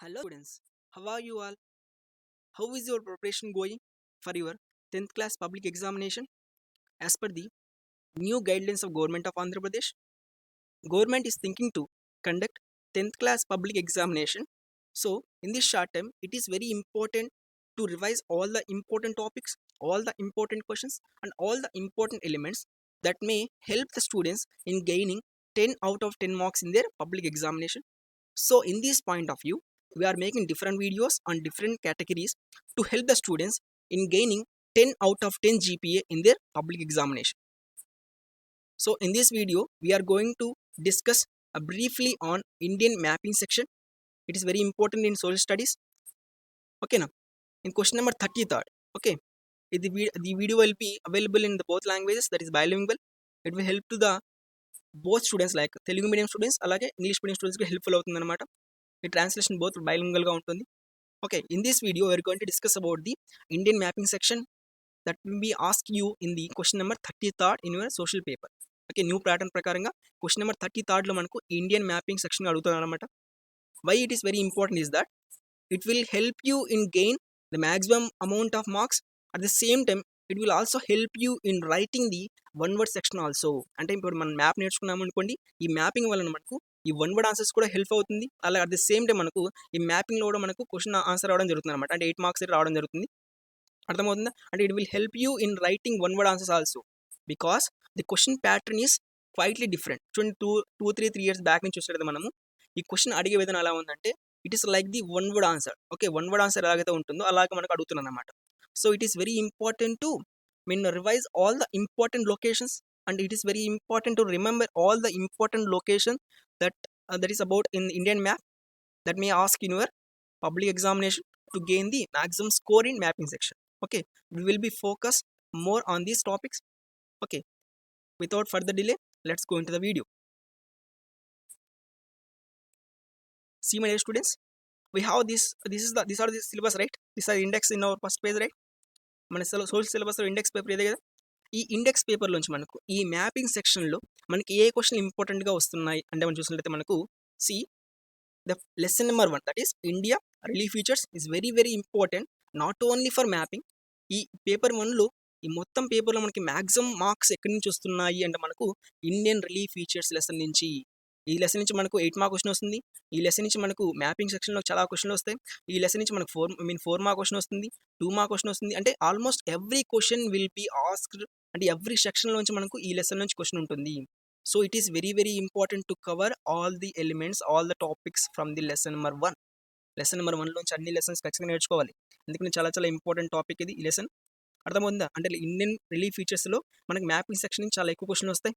Hello students, how are you all? How is your preparation going for your 10th class public examination? As per the new guidelines of Government of Andhra Pradesh, government is thinking to conduct 10th class public examination. So in this short term, it is very important to revise all the important topics, all the important questions and all the important elements that may help the students in gaining 10 out of 10 marks in their public examination. So in this point of view, we are making different videos on different categories to help the students in gaining 10 out of 10 GPA in their public examination. So in this video, we are going to discuss briefly on Indian mapping section. It is very important in social studies. Okay, now in question number 33rd. Okay, the video will be available in the both languages, that is bilingual. It will help to the both students like Telugu medium students అలాగే English medium స్టూడెంట్స్కి helpful అవుతుంది అనమాట. ఈ translation both బైలింగల్గా ఉంటుంది. Okay, in this video we are going to discuss about the Indian mapping section that will be asked you in the question number 33rd in your social paper. Okay, new pattern ప్రకారంగా question number 33rd లో మనకు Indian mapping section అడుగుతున్నారు అనమాట. Why it is very important is that it will help you in gain the maximum amount of marks. At the same time, it will also help you in writing the one word section also. అంటే ఇప్పుడు మనం map నేర్చుకున్నాము అనుకోండి, ఈ mapping వలన మనకు ఈ one word answers కూడా హెల్ప్ అవుతుంది. అలా అట్ ది సేమ్ టైం మనకు ఈ మ్యాపింగ్లో కూడా మనకు క్వశ్చన్ ఆన్సర్ రావడం జరుగుతుంది అనమాట. అంటే 8 మార్క్స్ రావడం జరుగుతుంది. అర్థమవుతుందా? అంటే it will help you in writing one word answers also because the question pattern is quietly different. చూడండి, 3 ఇయర్స్ బ్యాక్ నుంచి చూస్తే మనము ఈ క్వశ్చన్ అడిగే విధానం ఎలా ఉందంటే it is like the one word answer. Okay, one word answer ఎలాగైతే ఉంటుందో అలాగే మనకు అడుగుతున్నాను అనమాట. So it is very important to revise all the important locations and it is very important to remember all the important location that is about in Indian map that may ask in your public examination to gain the maximum score in mapping section. Okay, we will be focused more on these topics. Okay, without further delay, let's go into the video. See, my dear students, we have these are the syllabus, right? These are index in our first page, right? మన social syllabus index paper ఇదే కదా. ఈ index పేపర్లోంచి మనకు ఈ mapping సెక్షన్లో మనకి ఏ question ఇంపార్టెంట్గా వస్తున్నాయి అంటే మనం చూసినట్లయితే మనకు see the lesson number 1, that is India relief features is very very important not only for mapping. ఈ పేపర్ 1లో ఈ మొత్తం పేపర్లో మనకి మ్యాక్సిమం మార్క్స్ ఎక్కడి నుంచి వస్తున్నాయి అంటే మనకు ఇండియన్ రిలీఫ్ ఫీచర్స్ లెసన్ నుంచి. ఈ లెసన్ నుంచి మనకు 8 మార్క్ క్వశ్చన్ వస్తుంది. ఈ లెసన్ నుంచి మనకు మ్యాపింగ్ సెక్షన్లో చాలా క్వశ్చన్లు వస్తాయి. ఈ లెసన్ నుంచి మనకు 4 మార్క్ క్వశ్చన్ వస్తుంది, 2 మార్క్ క్వశ్చన్ వస్తుంది. అంటే almost every question will be asked. అంటే ఎవ్రీ సెక్షన్లోంచి మనకు ఈ లెసన్ నుంచి క్వశ్చన్ ఉంటుంది. So it is very very important to cover all the elements, all the topics from the lesson number 1. Lesson number 1లోంచి అన్ని లెసన్స్ ఖచ్చితంగా నేర్చుకోవాలి. ఎందుకంటే చాలా చాలా ఇంపార్టెంట్ టాపిక్ ఇది ఈ లెసన్. అర్థమవుతుందా? అంటే ఇండియన్ రిలీఫ్ ఫీచర్స్లో మనకి మ్యాపింగ్ సెక్షన్ నుంచి చాలా ఎక్కువ క్వశ్చన్లు వస్తాయి.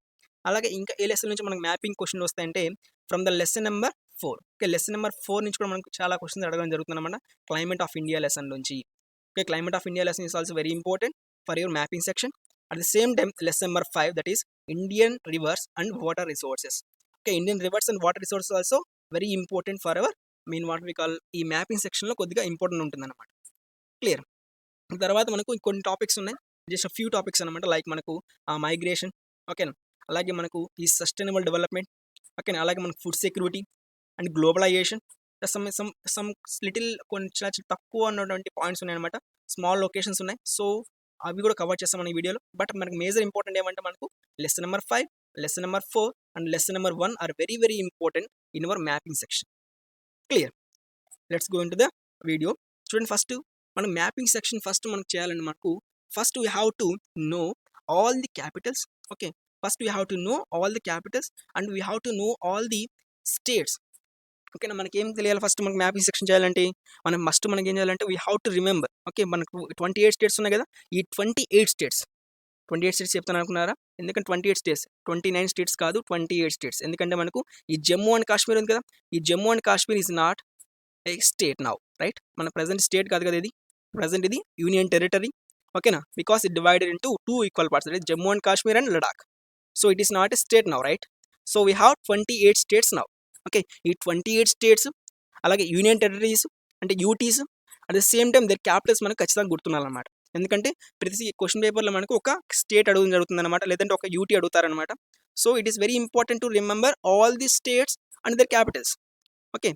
అలాగే ఇంకా ఏ లెసన్ నుంచి మనకు మ్యాపింగ్ క్వశ్చన్లు వస్తాయంటే from the lesson number 4. Okay, lesson number 4 నుంచి కూడా మనకు చాలా క్వశ్చన్స్ అడగడం జరుగుతుంది అన్నమాట. క్లైమేట్ ఆఫ్ ఇండియా లెసన్ నుంచి. Okay, climate of India lesson is also very important for your mapping section. At the same time lesson number 5, that is Indian rivers and water resources. Okay, Indian rivers and water resources also very important for our what we call ఈ mapping సెక్షన్లో కొద్దిగా important ఉంటుంది అనమాట. Clear. తర్వాత మనకు కొన్ని topics ఉన్నాయి, just few topics అనమాట. లైక్ మనకు మైగ్రేషన్, ఓకేనా, అలాగే మనకు ఈ సస్టైనబుల్ డెవలప్మెంట్, ఓకేనా, అలాగే మనకు food security and globalization. Some little కొన్ని చాలా తక్కువ ఉన్నటువంటి పాయింట్స్ ఉన్నాయన్నమాట. స్మాల్ లొకేషన్స్ ఉన్నాయి. సో అవి కూడా కవర్ చేస్తాం మన ఈ వీడియోలో. బట్ మనకు మేజర్ ఇంపార్టెంట్ ఏమంటే మనకు lesson number 5, lesson number 4 and lesson number 1 are very very important in our mapping section. Clear. Let's go in to the video. చూడండి, ఫస్ట్ మనం మ్యాపింగ్ సెక్షన్ ఫస్ట్ మనకు చేయాలండి. మనకు first we have to know all the capitals. Okay, first we have to know all the capitals and we have to know all the states. ఓకేనా, మనకి ఏం తెలియాలి? First మనకి మ్యాపింగ్ సెక్షన్ చేయాలంటే మనకి ఏం చేయాలంటే we have to remember. Okay, మనకు 28 స్టేట్స్ ఉన్నాయి కదా. ఈ 28 స్టేట్స్ చెప్తాను అనుకున్నారా? ఎందుకంటే 28 స్టేట్స్, 29 స్టేట్స్ కాదు, 28 స్టేట్స్. ఎందుకంటే మనకు ఈ జమ్మూ అండ్ కాశ్మీర్ ఉంది కదా. ఈ Jammu and Kashmir is not a state now, right? మన ప్రజెంట్ స్టేట్ కాదు కదా ఇది. ప్రజెంట్ ఇది యూనియన్ టెరిటరీ. ఓకేనా, because it divided into 2 equal parts, that is Jammu and Kashmir and Ladakh. So it is not a state now, right? So we have 28 states now. Okay, ఈ 28 states అలాగే union territories అంటే UTs at the same time their capitals మనకు ఖచ్చితంగా గుర్తుండాలన్నమాట. ఎందుకంటే ప్రతి question పేపర్లో మనకు ఒక స్టేట్ అడగడం జరుగుతుంది అనమాట, లేదంటే ఒక యూటీ అడుగుతారనమాట. So it is very important to remember all the states and their capitals. Okay,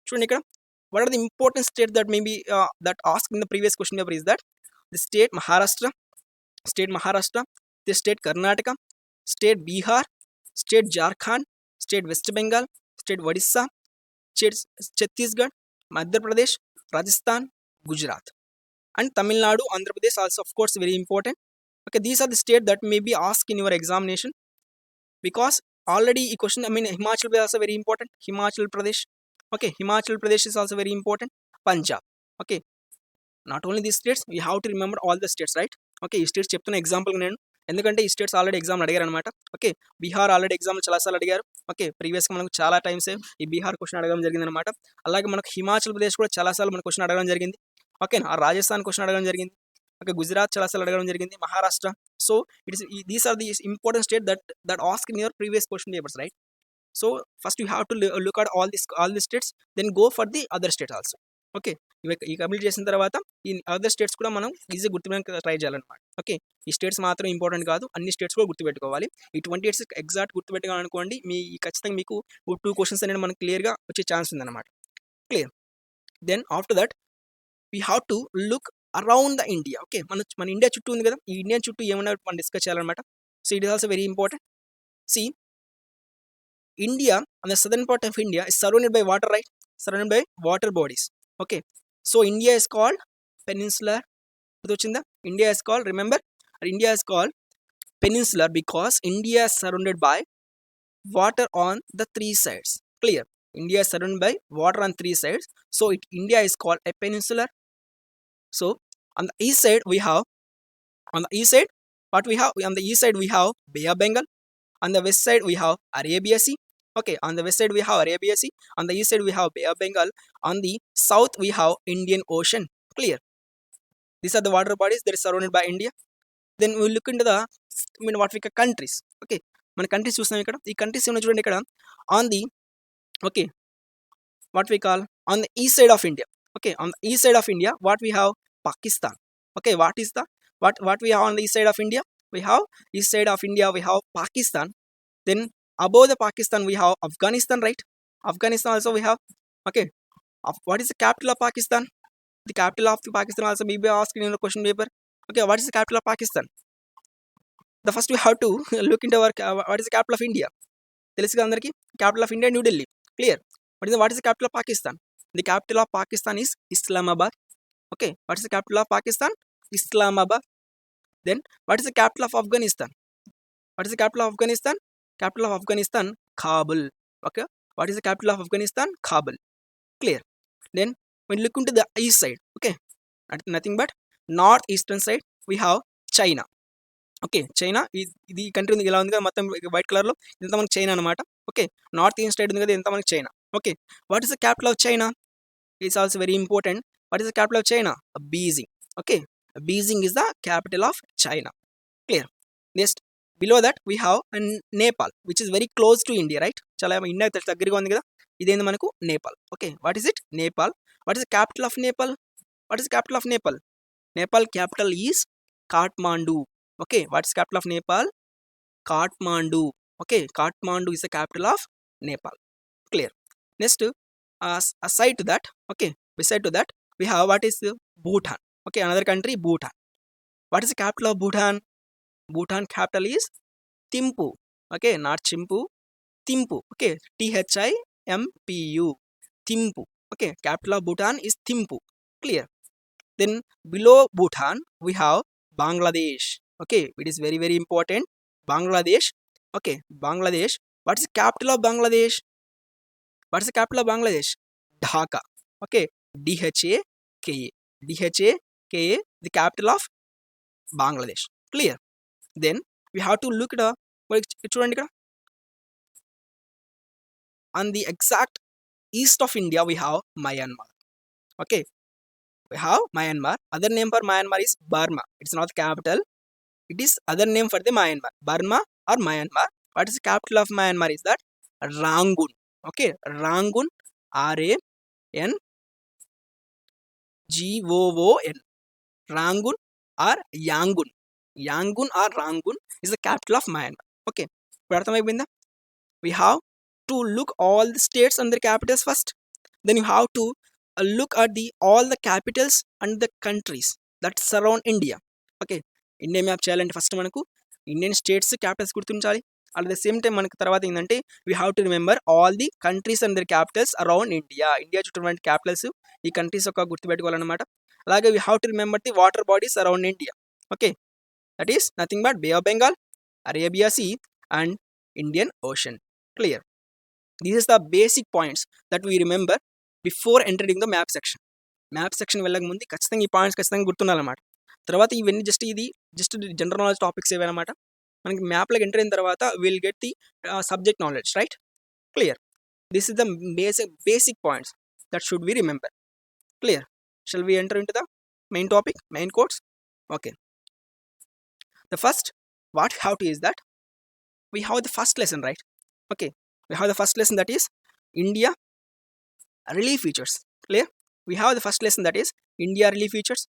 చూడండి ఇక్కడ what are the important states that maybe that asked in the previous question paper is that the state Maharashtra, the state Karnataka, state Bihar, state Jharkhand, state West Bengal, state Odisha, state Chhattisgarh, Madhya Pradesh, Rajasthan, Gujarat, and Tamil Nadu, Andhra Pradesh also of course very important. Okay, these are the states that may be asked in your examination, because already a question, I mean Himachal Pradesh also very important. Himachal Pradesh, okay, Himachal Pradesh is also very important. Punjab, okay, not only these states, we have to remember all the states, right? Okay, ఈ states చెప్తున్న example నేను, ఎందుకంటే ఈ states already exam అడిగారు అనమాట. Okay, Bihar already exam చాలాసార్లు అడిగారు. Okay, ప్రీవియస్గా మనకు చాలా టైమ్స్ ఈ బీహార్ క్వశ్చన్ అడగడం జరిగింది అనమాట. అలాగే మనకు హిమాచల్ ప్రదేశ్ కూడా చాలాసార్లు మన క్వశ్చన్ అడగడం జరిగింది. ఓకే, ఆ రాజస్థాన్ క్వశ్చన్ అడగడం జరిగింది. ఓకే, గుజరాత్ చాలాసార్లు అడగడం జరిగింది, Maharashtra. So these are the important state that ask in your previous question papers, right? So first you have to look at all the states, then go for the other states also. Okay, ఈ complete చేసిన తర్వాత ఈ other states కూడా మనం ఈజీగా గుర్తుపెట్టుకోవడానికి try చేయాలన్నమాట. Okay, ఈ స్టేట్స్ మాత్రం ఇంపార్టెంట్ కాదు, అన్ని స్టేట్స్ కూడా గుర్తుపెట్టుకోవాలి. ఈ 28 ఎగ్జాక్ట్ గుర్తుపెట్టుకోవాలనుకోండి, ఖచ్చితంగా మీకు 2 క్వశ్చన్స్ అనేది మనకు క్లియర్గా వచ్చే ఛాన్స్ ఉందన్నమాట. Clear? Then after that we have to look around the India. Okay, మన ఇండియా చుట్టూ ఉంది కదా, ఈ ఇండియా చుట్టూ ఏమన్నా మనం డిస్కస్ చేయాలన్నమాట. So it is also very important. See, India, on the southern part of India, is surrounded by water, right? Surrounded by water bodies. Okay, so India is called peninsular. India is called, remember, India is called peninsular because India is surrounded by water on the 3 sides. Clear? India is surrounded by water on 3 sides, so India is called a peninsular. So on the east side we have, on the east side, what we have? On the east side we have Bay of Bengal. On the west side we have Arabia Sea. Okay, on the west side we have Arabia Sea. On the east side we have Bay of Bengal. On the south we have Indian Ocean. Clear? These are the water bodies that are surrounded by India. Then we look into the, I mean, what we call countries. Okay, మన countries చూస్తున్నాం ఇక్కడ. ఈ countries ఏమైనా చూడండి ఇక్కడ on the, okay, what we call on the east side of India. Okay, on the east side of India what we have? Pakistan. Okay, what is the what we have on the east side of India? We have east side of India we have Pakistan. Then above the Pakistan we have Afghanistan, right? Afghanistan also we have. Okay, what is the capital of Pakistan? The capital of Pakistan also may be asked in a question paper. Okay, what is the capital of Pakistan? The first we have to look into our what is the capital of India? తెలుసుగా అందరికి, capital of India New Delhi. Clear? What is the capital of Pakistan? The capital of Pakistan is Islamabad. Okay, what is the capital of Pakistan? Islamabad. Then what is the capital of Afghanistan? What is the capital of Afghanistan? Capital of Afghanistan, Kabul. Okay, what is the capital of Afghanistan? Kabul. Clear? Then when you look into the east side, okay, nothing but northeastern side we have China. Okay, China, ఇది country ఉంది, ఇలా ఉంది కదా మొత్తం white కలర్లో, ఇదంతా మనకి China అనమాట. ఓకే, నార్త్ ఈస్ట్ సైడ్ ఉంది కదా, ఇదంతా మనకి China. Okay, what is the capital of China? It's also very important. What is the capital of China? Beijing. Okay, Beijing is the capital of China. Clear? Next, below that we have Nepal, which is very close to India, right? చాలా India దగ్గరగా ఉంది కదా, ఇదేంది మనకు Nepal. Okay, what is it? Nepal. What is the capital of Nepal? What is the capital of Nepal? Nepal capital is Kathmandu. Okay, what is capital of Nepal? Kathmandu. Okay, Kathmandu is the capital of Nepal. Clear? Next, aside to that, okay, beside to that we have what is Bhutan. Okay, another country, Bhutan. What is the capital of Bhutan? Bhutan capital is Thimphu. Okay, not Chimpu, Thimphu. Okay, Thimpu. Thimphu. Okay, capital of Bhutan is Thimphu. Clear? Then below Bhutan we have Bangladesh. Okay, it is very very important. Bangladesh. Okay, Bangladesh. What is the capital of Bangladesh? What is the capital of Bangladesh? Dhaka. Okay, Dhaka. Dhaka, the capital of Bangladesh. Clear? Then we have to look at on the exact east of India we have Myanmar. Okay, we have Myanmar. Other name for Myanmar is Burma. It's not the capital. It is other name for the Myanmar. Burma or Myanmar. What is the capital of Myanmar? Is that Rangoon. Okay, Rangoon. Rangoon. Rangoon or Yangon. Yangon or Rangoon is the capital of Myanmar. Okay, we have to look all the states and their capitals first. Then you have to look at the all the capitals and the countries that surround India. Okay, India map చేయాలంటే first మనకు Indian states capitals గుర్తించాలి. At the same time మనకు తర్వాత ఏంటంటే we have to remember all the countries and their capitals around India. India చుట్టూ capitals ఈ countries యొక్క గుర్తుపెట్టుకోవాలన్నమాట. అలాగే we have to remember the water bodies around India. Okay, that is nothing but Bay of Bengal, Arabia Sea and Indian Ocean. Clear. These is the basic points that we remember before entering the map section. Map section వెళ్ళక ముందు ఖచ్చితంగా ఈ points ఖచ్చితంగా గుర్తుండాలన్నమాట. తర్వాత ఇవన్నీ just general knowledge topics ఏవన్నమాట. మనకి మ్యాప్లోకి ఎంటర్ అయిన తర్వాత will get the subject knowledge, right? Clear. This is the basic points that should we remember. Clear. Shall we enter in to the main topic, main codes? Okay. The first what have to is that we have the first lesson, right? Okay, we have the first lesson that is India relief features. Clear? We have the first lesson that is India relief features.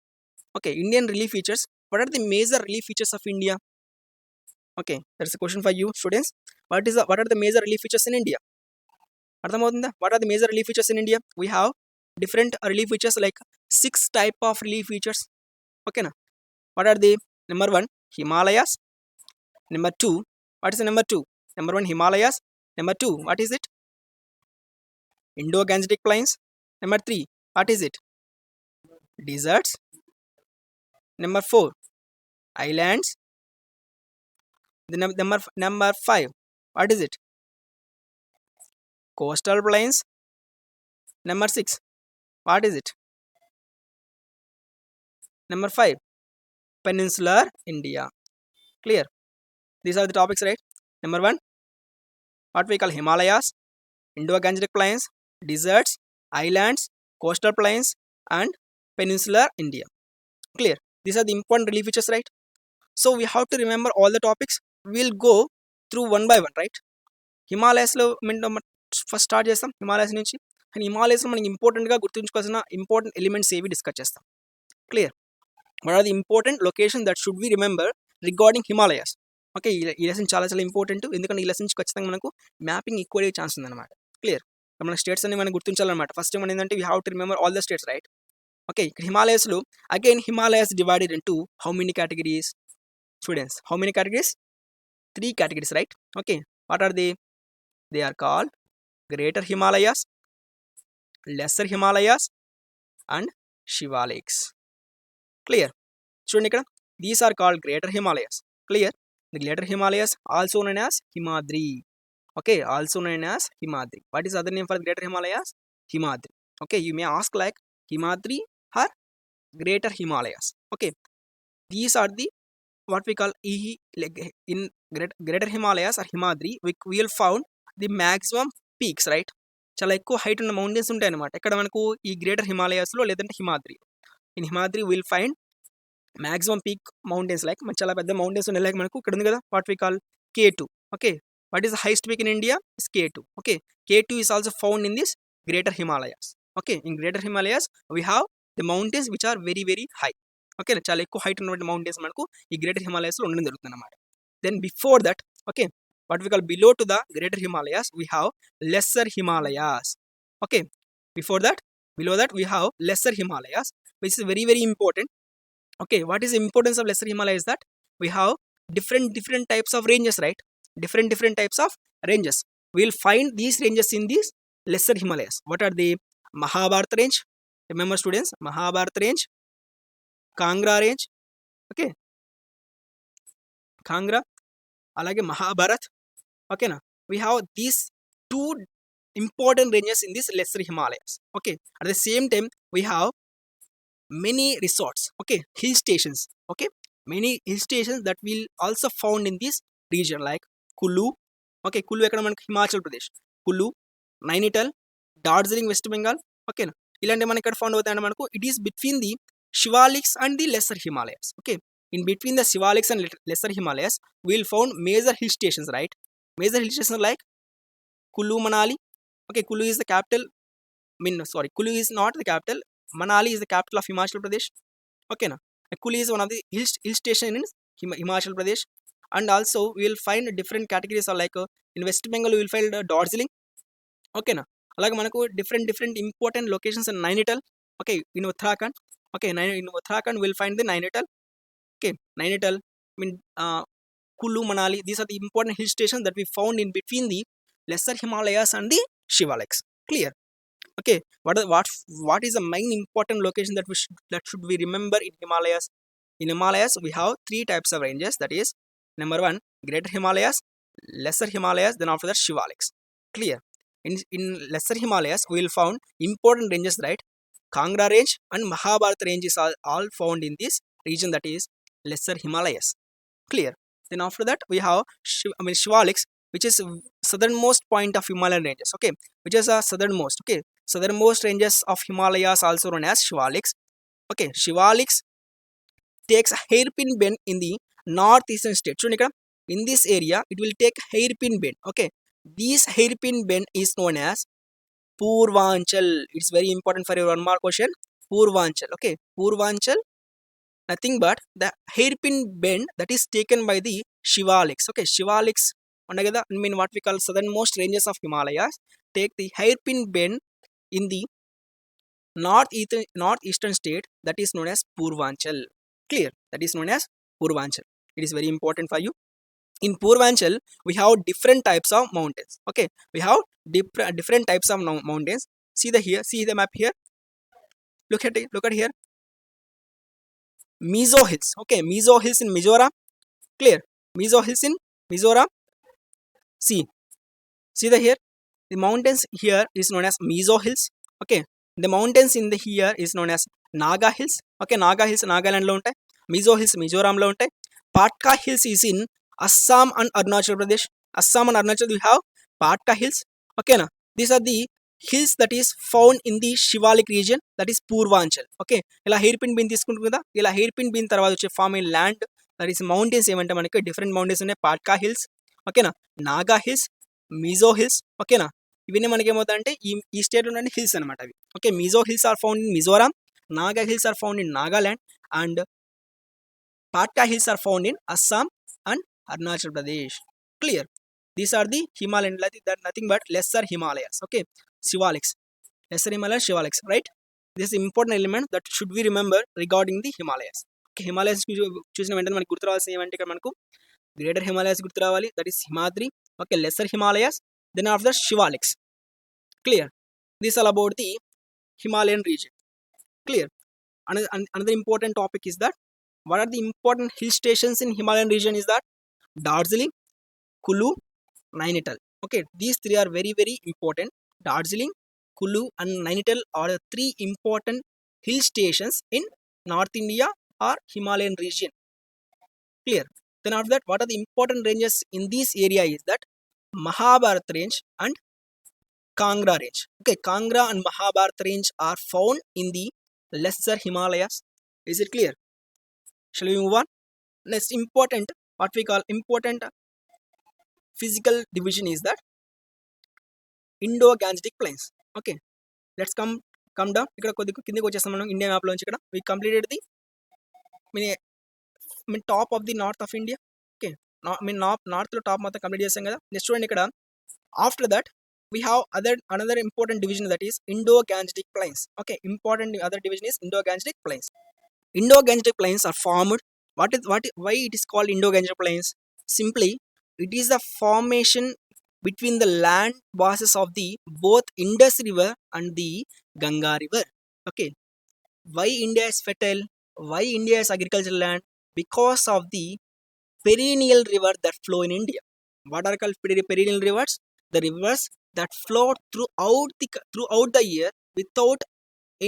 Okay, Indian relief features. What are the major relief features of India? Okay, that's a question for you students. What are the major relief features in India? What are the major relief features in India? We have different relief features, like 6 type of relief features. Okay na? What are the? Number 1, Himalayas. Number 2, what is the number 2? Number 1, Himalayas. Number 2, what is it? Indo-Gangetic Plains. Number 3, what is it? Deserts. Number 4, islands. The number 5, what is it? Coastal plains. Number 6, what is it? Number 5, peninsular India. Clear? These are the topics, right? Number 1, what we call Himalayas, Indo-Gangetic Plains, deserts, islands, coastal plains, and peninsular India. Clear? These are the important relief features, right? So we have to remember all the topics. We'll go through one by one, right? హిమాలయాస్లో first start చేస్తాం Himalayas నుంచి. కానీ హిమాలయాస్లో మనకి ఇంపార్టెంట్గా గుర్తుంచుకోవాల్సిన important elements ఏవి discuss చేస్తాం. Clear? What are the important location that should we remember regarding Himalayas. Okay, ఈ లెసన్ చాలా ఇంపార్టెంట్, ఎందుకంటే ఈ లెసన్ నుంచి ఖచ్చితంగా మనకు మ్యాపింగ్ ఎక్కువ అయ్యే ఛాన్స్ ఉందన్నమాట. క్లియర్? మన స్టేట్స్ అన్ని మనం గుర్తించాలన్నమాట. ఫస్ట్ ఏమన్నా ఏంటంటే we have to remember all the states, right? Okay, ఇక్కడ హిమాలయాస్లో again Himalayas divided into how many categories students? How many categories? 3 categories, right? Okay, what are they? They are called Greater Himalayas, Lesser Himalayas, and Shivaliks. Clear? Student ikkada these are called Greater Himalayas. Clear? The Greater Himalayas also known as Himadri. Okay, also known as Himadri. What is other name for Greater Himalayas? Himadri. Okay, you may ask like Himadri or Greater Himalayas. Okay, these are the what we call in Greater Himalayas or Himadri. We will found the maximum peaks, right? చాలా ఎక్కువ height ఉన్న mountains ఉంటాయి అన్నమాట ఇక్కడ మనకు ఈ greater హిమాలయాస్లో లేదంటే Himadri. In Himadri will find maximum peak mountains, like మన చాలా పెద్ద మౌంటైన్స్ ఉన్నాయి, లైక్ మనకు ఇక్కడ ఉంది కదా what we call K2. Okay, what is the highest peak in India? Is K2. Okay, K2 is also found in this greater Himalayas. Okay, in greater Himalayas we have the mountains which are very very high. Okay, చాలా ఎక్కువ height ఉన్నటువంటి mountains మనకు ఈ greater హిమాలయాస్లో ఉండడం జరుగుతుంది అన్నమాట. Then before that, okay, what we call below to the greater Himalayas we have lesser Himalayas. Okay, before that, below that we have lesser Himalayas, which is very very important. Okay, what is the importance of lesser Himalayas? That we have different types of ranges, right? Different types of ranges. We will find these ranges in these lesser Himalayas. What are the? Mahabharata range. Remember students, Mahabharata range, Kangra range. Okay, Kangra, alage Mahabharat. Okay na, we have these 2 important ranges in this lesser Himalayas. Okay, at the same time we have many resorts, okay, hill stations. Okay, many hill stations that will also found in this region, like Kulu. Okay, Kulu ekkada manaku Himachal Pradesh, Kulu, Nainital, Darjeeling, West Bengal. Okay na, ilanti manaki ikkada found avutayandi manaku. It is between the Shivaliks and the lesser Himalayas. Okay, in between the Shivaliks and lesser Himalayas we will found major hill stations, right? Major hill stations like Kulu, Manali. Okay, Kulu is the capital. Kulu is not the capital. Manali is the capital of Himachal Pradesh. Okay na, Kulu is one of the hill station in Himachal Pradesh. And also we will find different categories of like in West Bengal we will find Darjeeling. Okay na, అలాగే మనకు different important locations in Nainital. Okay, in Uttarakhand. Okay, in Uttarakhand will find the Nainital. Okay, Nainital mean Kulu, Manali. These are the important hill stations that we found in between the lesser Himalayas and the Shivaliks. Clear? Okay. What is the main important location that should we remember in Himalayas? In Himalayas, we have three types of ranges. That is, number one, Greater Himalayas, Lesser Himalayas. Then after that, Shivaliks. Clear? In Lesser Himalayas, we will found important ranges, right? Kangra range and Mahabharata ranges are all found in this region. That is Lesser Himalayas. Clear? Then after that we have Shivaliks, which is southernmost point of Himalayan ranges. Okay, which is a southernmost. Okay, southernmost ranges of Himalayas also known as Shivaliks. Okay, Shivaliks takes a hairpin bend in the northeastern state. So in this area it will take hairpin bend. Okay, this hairpin bend is known as Purvanchal. It's very important for your one mark question. Purvanchal. Okay, Purvanchal, nothing but the hairpin bend that is taken by the Shivaliks. Okay, Shivaliks, what we call southernmost ranges of Himalayas, take the hairpin bend in the northeastern state, that is known as Purvanchal. Clear? That is known as Purvanchal. It is very important for you. In Purvanchal, we have different types of mountains. Okay, we have different types of mountains. See the map here. Look at here. Mizo Hills. Okay, Mizo Hills in Mizoram. Clear? Mizo Hills in Mizoram. See here. The mountains here is known as Mizo Hills. Okay, the mountains in the here is known as Naga Hills. Okay, Naga Hills Nagaland lo untai. Mizo Hills Mizoram lo untai. Patka Hills is in Assam and Arunachal Pradesh. Assam and Arunachal we have Patka Hills. Okay na. These are the hills that is found in the Shivalik region, that is Purvanchal. Okay, ఇలా hairpin bend తీసుకుంటాం కదా, ఇలా hairpin bend తర్వాత వచ్చే form inland that is mountains ఏమంటే మనకి different mountains ఉన్నాయి. పాట్కా hills, ఓకేనా, నాగా హిల్స్, మిజో హిల్స్. ఓకేనా, ఇవన్నీ మనకి ఏమవుతాయంటే ఈ స్టేట్లో ఉండే హిల్స్ అనమాట అవి. Okay, Mizo hills are found in Mizoram, Naga hills are found in Nagaland and Patkai hills are found in Assam and Arunachal Pradesh. Clear? These are the Himalayan, that nothing but lesser Himalayas. Okay, Shivaliks, lesser Himalayas, Shivaliks, right? This is important element that should we remember regarding the Himalayas. Okay, Himalayas చూసిన వెంటనే మనకు గుర్తు రావాల్సిన ఏమంటే ఇక్కడ మనకు greater Himalayas గుర్తు రావాలి, that is Himadri. Okay, lesser Himalayas, then after Shivaliks. Clear? This all about the Himalayan region. Clear? Another important topic is that what are the important hill stations in Himalayan region is that Darjeeling, Kulu, Nainital. Okay, these three are very important. Darjeeling, Kulu and Nainital are the three important hill stations in North India or Himalayan region. Clear? Then after that, what are the important ranges in this area is that Mahabharata range and Kangra range. Okay, Kangra and Mahabharata range are found in the lesser Himalayas. Is it clear? Shall we move on? Next important, what we call important physical division is that Indo-Gangetic plains. Okay, let's come down. ఇక్కడ కొద్దిగా కిందకి వచ్చేస్తాం మనం India map లోంచి. ఇక్కడ we completed the top of the north of India. Okay, north లో top మొత్తం complete చేస్తాం కదా. నెక్స్ట్ చూడండి ఇక్కడ, after that we have another important division, that is Indo-Gangetic plains. Okay, important other division is Indo-Gangetic plains. Indo-Gangetic plains are formed. Why it is called Indo-Gangetic plains? Simply, it is the formation between the land masses of the both Indus River and the Ganga River. Okay, why India is fertile? Why India is agricultural land? Because of the perennial river that flow in India. What are called perennial rivers? The rivers that flow throughout the year without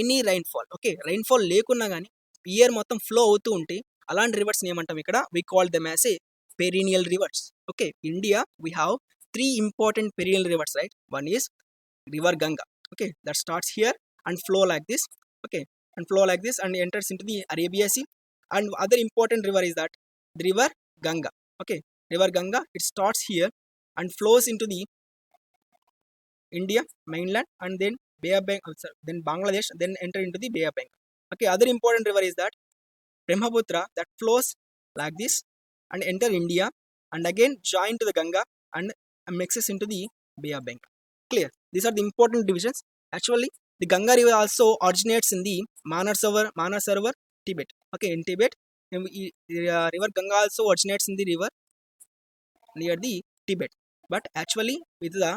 any rainfall. Okay, rainfall లేకున్నా కానీ year మొత్తం flow అవుతూ ఉంటే అలాంటి reverse ఏమంటాం ఇక్కడ? we call them as a perennial rivers. Okay, India we have three important perennial rivers, right? One is river Ganga. Okay, that starts here and flow like this. Okay, and flow like this and enters into the Arabia Sea. And other important river is that the river Ganga. Okay, river Ganga, it starts here and flows into the India mainland and then Bay of Bengal, then Bangladesh, then enter into the Bay of Bengal. Okay, other important river is that Brahmaputra, that flows like this and enter India and again join to the Ganga and mixes into the Bay of Bengal. Clear? These are the important divisions. Actually, the Ganga river also originates in the Manasarovar, Tibet. Okay, in Tibet, river Ganga also originates in the river near the Tibet. But actually, with the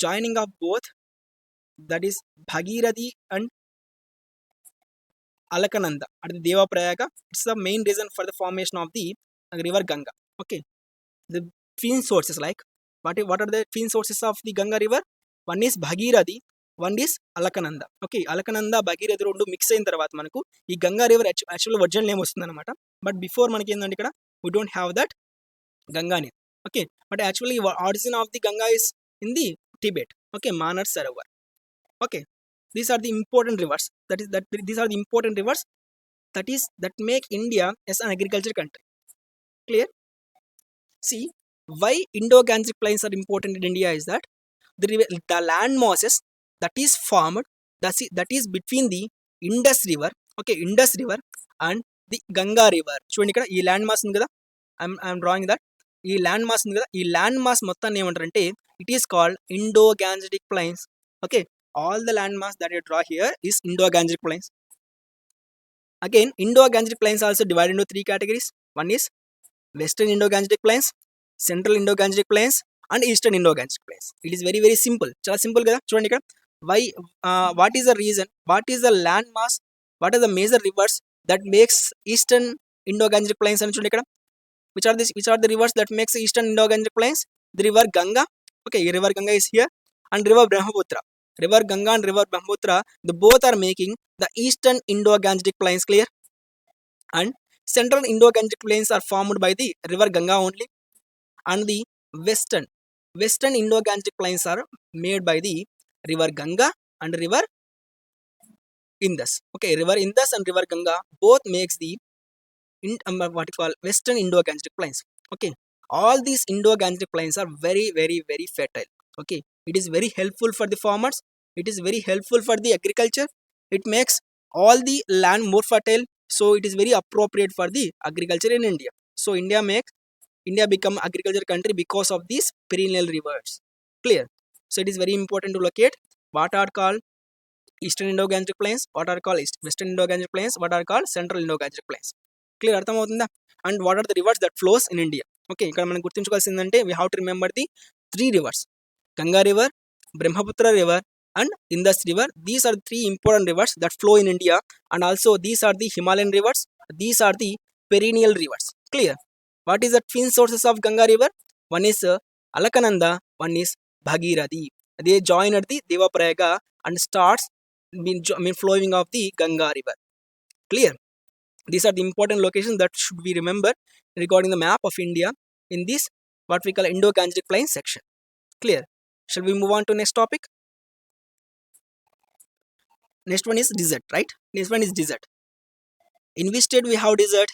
joining of both, that is Bhagirathi and Alakananda at the Devaprayaga, it's the main reason for the formation of the river Ganga. Okay, the twin sources, like what are the twin sources of the Ganga river? One is Bhagirathi, one is Alakananda. Okay, Alakananda Bhagirathi రెండు mix అయిన తర్వాత మనకు ఈ Ganga river actual original name వస్తుంది అనమాట. But before మనకి ఏంటంటే ఇక్కడ we don't have that Ganga name. Okay, but actually origin of the Ganga is in the Tibet. Okay, Manar Sarovar. Okay, these are the important rivers. These are the important rivers that make India as an agriculture country. Clear? See, why Indo-Gangetic plains are important in India is that the land masses that is formed, that is between the Indus River, okay, Indus River and the Ganga River. చూడండి ఇక్కడ ఈ land mass ఉంది కదా, I'm drawing that. ఈ land mass ఉంది కదా, ఈ land mass మొత్తాన్ని ఏమంటారంటే it is called Indo-Gangetic plains. Okay, all the land mass that I draw here is Indo-Gangetic plains. Again, Indo-Gangetic plains also divided into three categories. One is Western Indo-Gangetic plains, Central Indo-Gangetic plains and Eastern Indo-Gangetic plains. It is very very simple. చాలా simple కదా. చూడండి ఇక్కడ why what is the reason, what is the land mass, what are the major rivers that makes Eastern Indo-Gangetic plains అని చూడండి ఇక్కడ. which are the rivers that makes Eastern Indo-Gangetic plains? The river Ganga. Okay, river Ganga is here, and river Brahmaputra. River Ganga and river Brahmaputra, the both are making the Eastern Indo-Gangetic plains. Clear? And Central Indo-Gangetic plains are formed by the river Ganga only, and the Western Indo-Gangetic plains are made by the river Ganga and river Indus. Okay, river Indus and river Ganga both makes the what you call Western Indo-Gangetic plains. Okay, all these Indo-Gangetic plains are very very very fertile. Okay, it is very helpful for the farmers, it is very helpful for the agriculture, it makes all the land more fertile, so it is very appropriate for the agriculture in India. So India become agriculture country because of these perennial rivers. Clear? So it is very important to locate what are called Eastern Indo-Gangetic plains, what are called Western Indo-Gangetic plains, what are called Central Indo-Gangetic plains. Clear? అర్థమవుతుందా? And what are the rivers that flows in India? Okay, ఇక్కడ మనం గుర్తుంచుకోవాల్సిందంటే we have to remember the three rivers: Ganga river, Brahmaputra river and Indus river. These are the three important rivers that flow in India, and also these are the Himalayan rivers, these are the perennial rivers. Clear? What is the twin sources of Ganga river? One is Alakananda, one is Bhagirathi. They join at the Devaprayaga and starts flowing of the Ganga river. Clear? These are the important locations that should we remember regarding the map of India in this what we call Indo-Gangetic plains section. Clear? Shall we move on to next topic? Next one is desert, right? Next one is desert. In which state we have desert?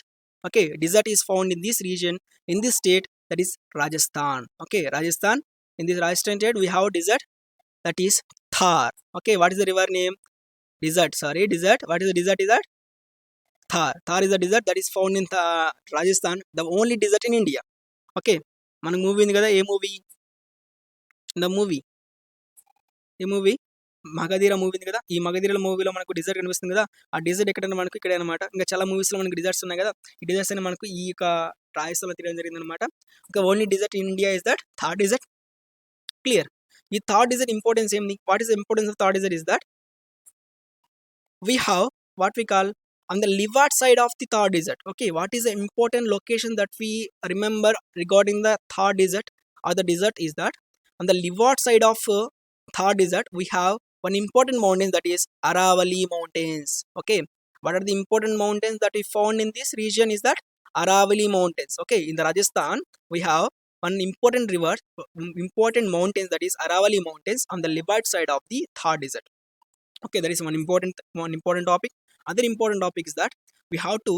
Okay, desert is found in this region, in this state, that is Rajasthan. Okay, Rajasthan. In this Rajasthan state we have desert, that is Thar. Okay, what is the river name? Desert. What is the desert? Is that Thar. Thar is the desert that is found in Rajasthan, the only desert in India. Okay, మన movie ఉంది కదా, ఏ movie? ఏ movie? Magadheera movie ఉంది కదా, ఈ మగధీర మూవీలో మనకు desert కనిపిస్తుంది కదా, ఆ డిజర్ట్ ఎక్కడైనా మనకు ఇక్కడే అనమాట. ఇంకా చాలా మూవీస్లో మనకు డిజర్ట్స్ ఉన్నాయి కదా, ఈ డిజర్ట్స్ అని మనకు ఈ యొక్క రాజస్థాన్లో తిరగడం జరిగింది అనమాట. ఇంకా only desert in India is that Thar desert. Clear? ఈ థార్ డిజర్ట్ ఇంపార్టెన్స్ ఏంటి? What is the importance of Thar desert is that we have what we call on the leeward side of the Thar desert. Okay, what is the important location that we remember regarding the Thar desert or the desert is that on the leeward side of Thar desert we have one important mountain, that is Aravalli mountains. Okay, what are the important mountains that we found in this region is that Aravalli mountains. Okay, in the Rajasthan we have one important river, important mountains, that is Aravalli mountains on the leeward side of the Thar desert. Okay, that is one important topic. Other important topic is that we have to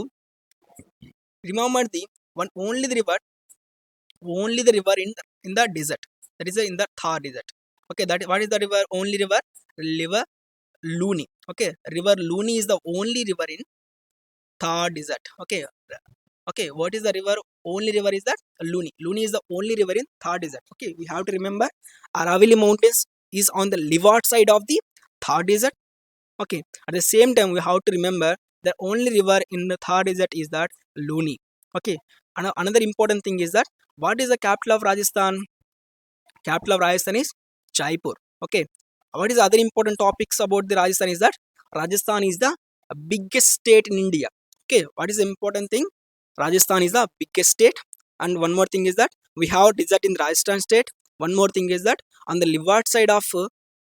remember the only the river in the desert, that is in the Thar desert. Okay, that what is the river? Only river Luni. Okay, river Luni is the only river in Thar desert. Okay, what is the river? Only river is that Luni. Luni is the only river in Thar desert. Okay, we have to remember Aravalli mountains is on the leeward side of the Thar Desert. Okay, at the same time we have to remember the only river in the Thar Desert is that Luni. Okay, and another important thing is that what is the capital of Rajasthan? Capital of Rajasthan is Jaipur. Okay, what is the other important topics about the Rajasthan is that Rajasthan is the biggest state in India. Okay, what is the important thing? Rajasthan is the biggest state, and one more thing is that we have desert in Rajasthan state. One more thing is that on the leeward side of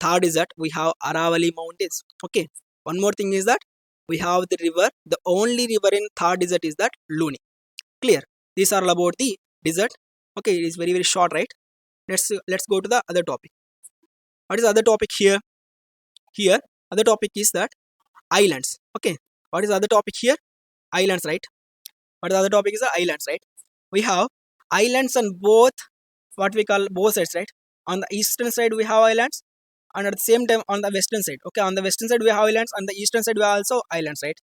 Thar Desert we have Aravalli mountains. Okay, one more thing is that we have the river. The only river in Thar Desert is that Luni. Clear? These are all about the desert. Okay, it is very short, right? Let's go to the other topic. What is the other topic here? Here, other topic is that islands. Okay, what is the other topic here? Islands, right? What is the other topic is the islands, right? We have islands on both what we call both sides, right? On the eastern side we have islands, and at the same time on the western side. Okay, on the western side we have islands, on the eastern side we have also islands, right?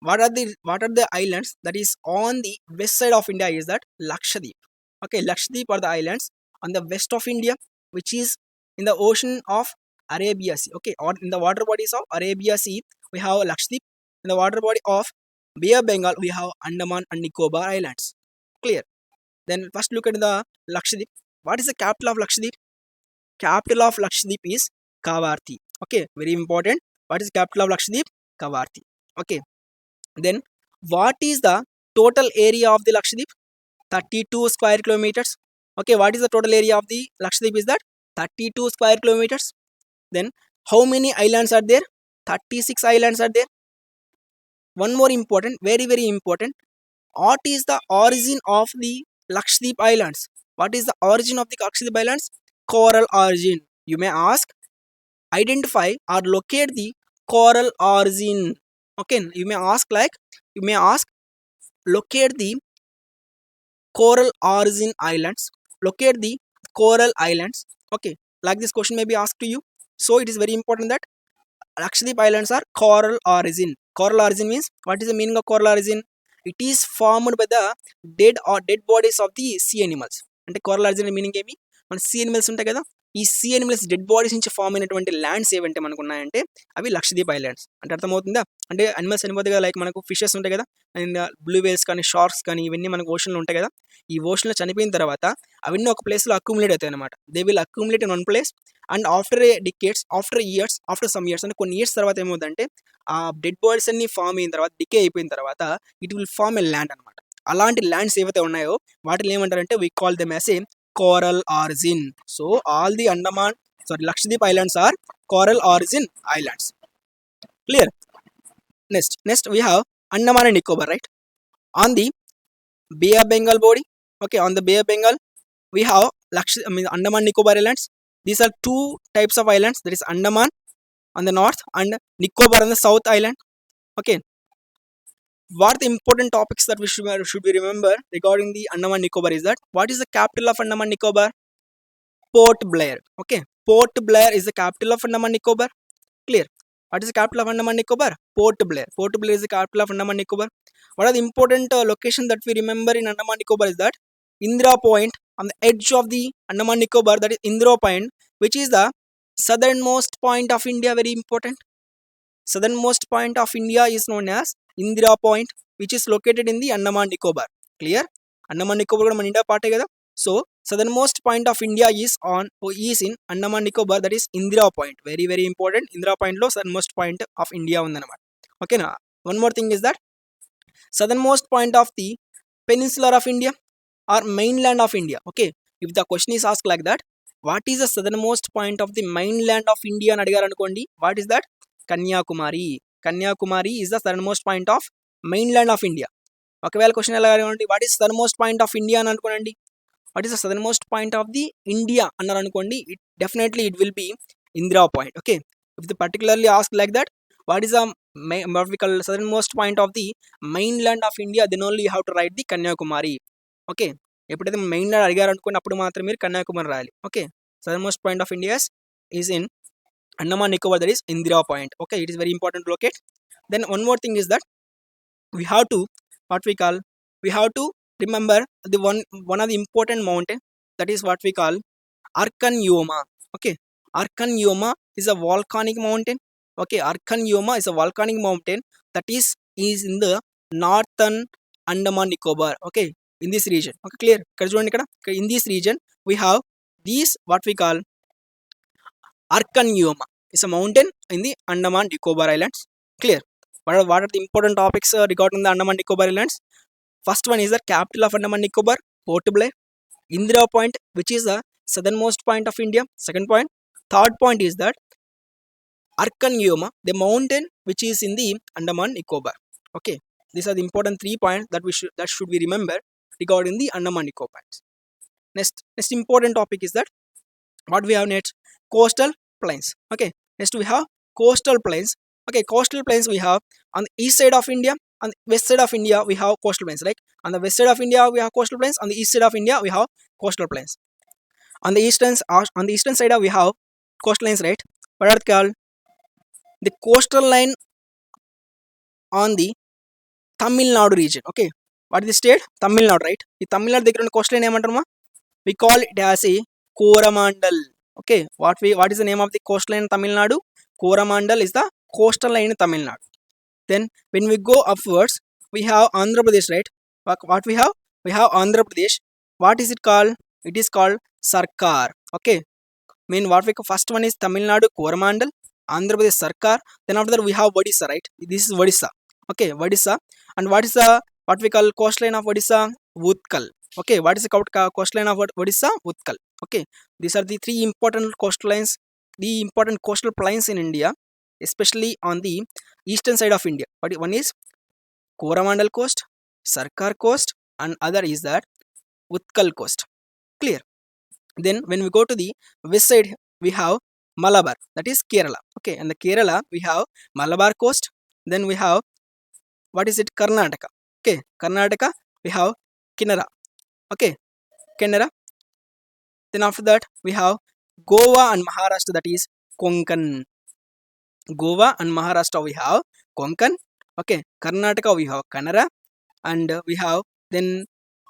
What are the islands that is on the west side of India is that Lakshadweep. Okay, Lakshadweep are the islands on the west of India, which is in the ocean of Arabia Sea. Okay, or in the water bodies of Arabia Sea we have Lakshadweep. In the water body of Bay of Bengal we have Andaman and Nicobar Islands. Clear? Then first look at the Lakshadweep. What is the capital of Lakshadweep? Capital of Lakshadweep is Kavarthi. Okay, very important. What is the capital of Lakshadweep? Kavarthi. Okay. Then what is the total area of the Lakshadweep? 32 square kilometers. Okay, what is the total area of the Lakshadweep is that 32 square kilometers. Then how many islands are there? 36 islands are there. One more important, very important. What is the origin of the Lakshadweep Islands? What is the origin of the Lakshadweep Islands? Coral origin. You may ask, identify or locate the coral origin. Okay, you may ask, locate the coral origin islands. Locate the coral islands. Okay, like this question may be asked to you. So it is very important that Lakshadweep Islands are coral origin. Coral origin means, what is the meaning of coral origin? It is formed by the dead bodies of the sea animals. అంటే coral origin meaning ఏమి? మన see animals ఉంటాయి కదా, ఈ see animals dead bodies నుంచి form అయినటువంటి lands ఏవంటే మనకు ఉన్నాయంటే అవి లక్షద్వీప్ ఐలాండ్స్. అంటే అర్థమవుతుందా? అంటే అనిమల్స్ చనిపోతాయి కదా, లైక్ మనకు ఫిషెస్ ఉంటాయి కదా, అండ్ బ్లూ వేల్స్ కానీ షార్క్స్ కానీ ఇవన్నీ మనకు ఓషన్లో ఉంటాయి కదా. ఈ ఓషన్లో చనిపోయిన తర్వాత అవన్నీ ఒక ప్లేస్లో అక్యుములేట్ అవుతాయి అనమాట. They will accumulate in one place, and after decades, after some years, అంటే కొన్ని ఇయర్స్ తర్వాత ఏమవుతుందంటే ఆ డెడ్ బాడీస్ అన్ని ఫామ్ అయిన తర్వాత, డికే అయిపోయిన తర్వాత it will form a land అనమాట. అలాంటి ల్యాండ్స్ ఏవైతే ఉన్నాయో వాటిని ఏమంటారంటే we call them as a coral origin. So all the Lakshadweep Islands are coral origin islands. Clear? Next we have Andaman and Nicobar, right? On the Bay of Bengal body. Okay, on the Bay of Bengal we have Andaman Nicobar Islands. These are two types of islands. There is Andaman on the north and Nicobar on the south island. Okay, what are the important topics that we should we remember regarding the Andaman Nicobar is that what is the capital of Andaman Nicobar? Port Blair. Okay, Port Blair is the capital of Andaman Nicobar. Clear? What is the capital of Andaman Nicobar? Port Blair. Port Blair is the capital of Andaman Nicobar. What are the important location that we remember in Andaman Nicobar is that Indira Point on the edge of the Andaman Nicobar, that is Indira Point, which is the southernmost point of India. Very important. Southernmost point of India is known as Indira Point, which is located in the Andaman Nicobar. Clear? Andaman Nicobar మన India పార్టే కదా. So southernmost point of India is in Andaman Nicobar, that is Indira Point. Very important. Indira Point లో southernmost point of India ఉందన్నమాట. ఓకేనా? One more thing is that southernmost point of the peninsular of India or mainland of India. Okay, if the question is asked like that, what is the southernmost point of the mainland of India అని అడిగారు అనుకోండి, what is that? Kanyakumari. Kanyakumari is the southernmost point of mainland of India. ఒకవేళ question ఎలా అడగండి, what is southernmost point of India అని అనుకోండి, what is the southernmost point of the India అన్నారు అనుకోండి, it definitely it will be Indira point. Okay, if the particularly ask like that what is the what we call southernmost point of the mainland of India, then only you have to write the Kanyakumari. Okay, ఎప్పుడైతే mainland అడిగారు అనుకోండి అప్పుడు మాత్రం మీరు కన్యాకుమారి రాయాలి. Okay, southernmost point of India is in Andaman Nicobar, that is Indira Point. Okay, it is very important to locate. Then one more thing is that we have to remember the one of the important mountain, that is what we call Arkan Yoma. Okay, Arcanyoma is a volcanic mountain. Okay, Arcanyoma is a volcanic mountain that is in the northern Andaman Nicobar. Okay, in this region. Okay, clear. ఇక్కడ చూడండి ఇక్కడ in this region we have these what we call Arcanyoma. It's a mountain in the Andaman Nicobar Islands. Clear. What are the important topics regarding the Andaman Nicobar Islands? First one is the capital of Andaman Nicobar, Port Blair. Indira Point, which is the southernmost point of India. Second point. Third point is that Arcanyoma, the mountain which is in the Andaman Nicobar. Okay, these are the important 3 points that should be remembered regarding the Andaman Nicobar. Next important topic is that what we have next, coastal plains. Okay, next we have coastal plains. Okay, coastal plains we have on the east side of India. On the west side of India we have coastal plains. Like on the west side of India we have coastal plains. On the east side of India we have coastal plains. On the eastern side we have coastlines, right? What are they called? The coastal line on the Tamil Nadu region. Okay, what is the state? Tamil Nadu, right? The Tamil Nadu దగ్గర ఉన్న coastal line ఏమంటారు? We call it as a Coromandel. Okay, what is the name of the coastline in Tamil Nadu? Coromandel is the coastal line in Tamil Nadu. Then when we go upwards, we have Andhra Pradesh, right? What we have? We have Andhra Pradesh. What is it called? It is called Sarkar. Okay, what we first one is Tamil Nadu Coromandel, Andhra Pradesh Sarkar. Then after that we have Odisha, right? This is Odisha. Okay, Odisha. And what is the what we call coastline of Odisha? Utkal. Okay, what is the coastline of Odisha? Utkal. Okay, these are the 3 important coastlines, the important coastal plains in India, especially on the eastern side of India. But one is Coromandel coast, Sarkar coast, and other is that Utkal coast. Clear. Then when we go to the west side, we have Malabar, that is Kerala. Okay, and the Kerala we have Malabar coast. Then we have what is it? Karnataka. Okay, Karnataka we have Kinnara. Okay, Kinnara. Then after that we have Goa and Maharashtra, that is Konkan. Goa and Maharashtra we have Konkan. Okay, Karnataka we have Kannada, and we have then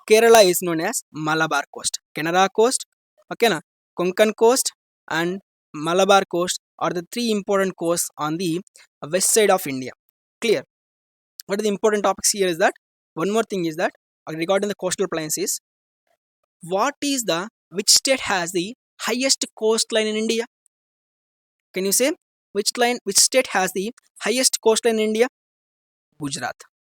Kerala is known as Malabar coast, Kannada coast. Okay, na Konkan coast and Malabar coast are the 3 important coasts on the west side of India. Clear. What are the important topics here is that one more thing is that regarding the coastal plains is which state has the highest coastline in India? Can you say which state has the highest coastline in India? Gujarat.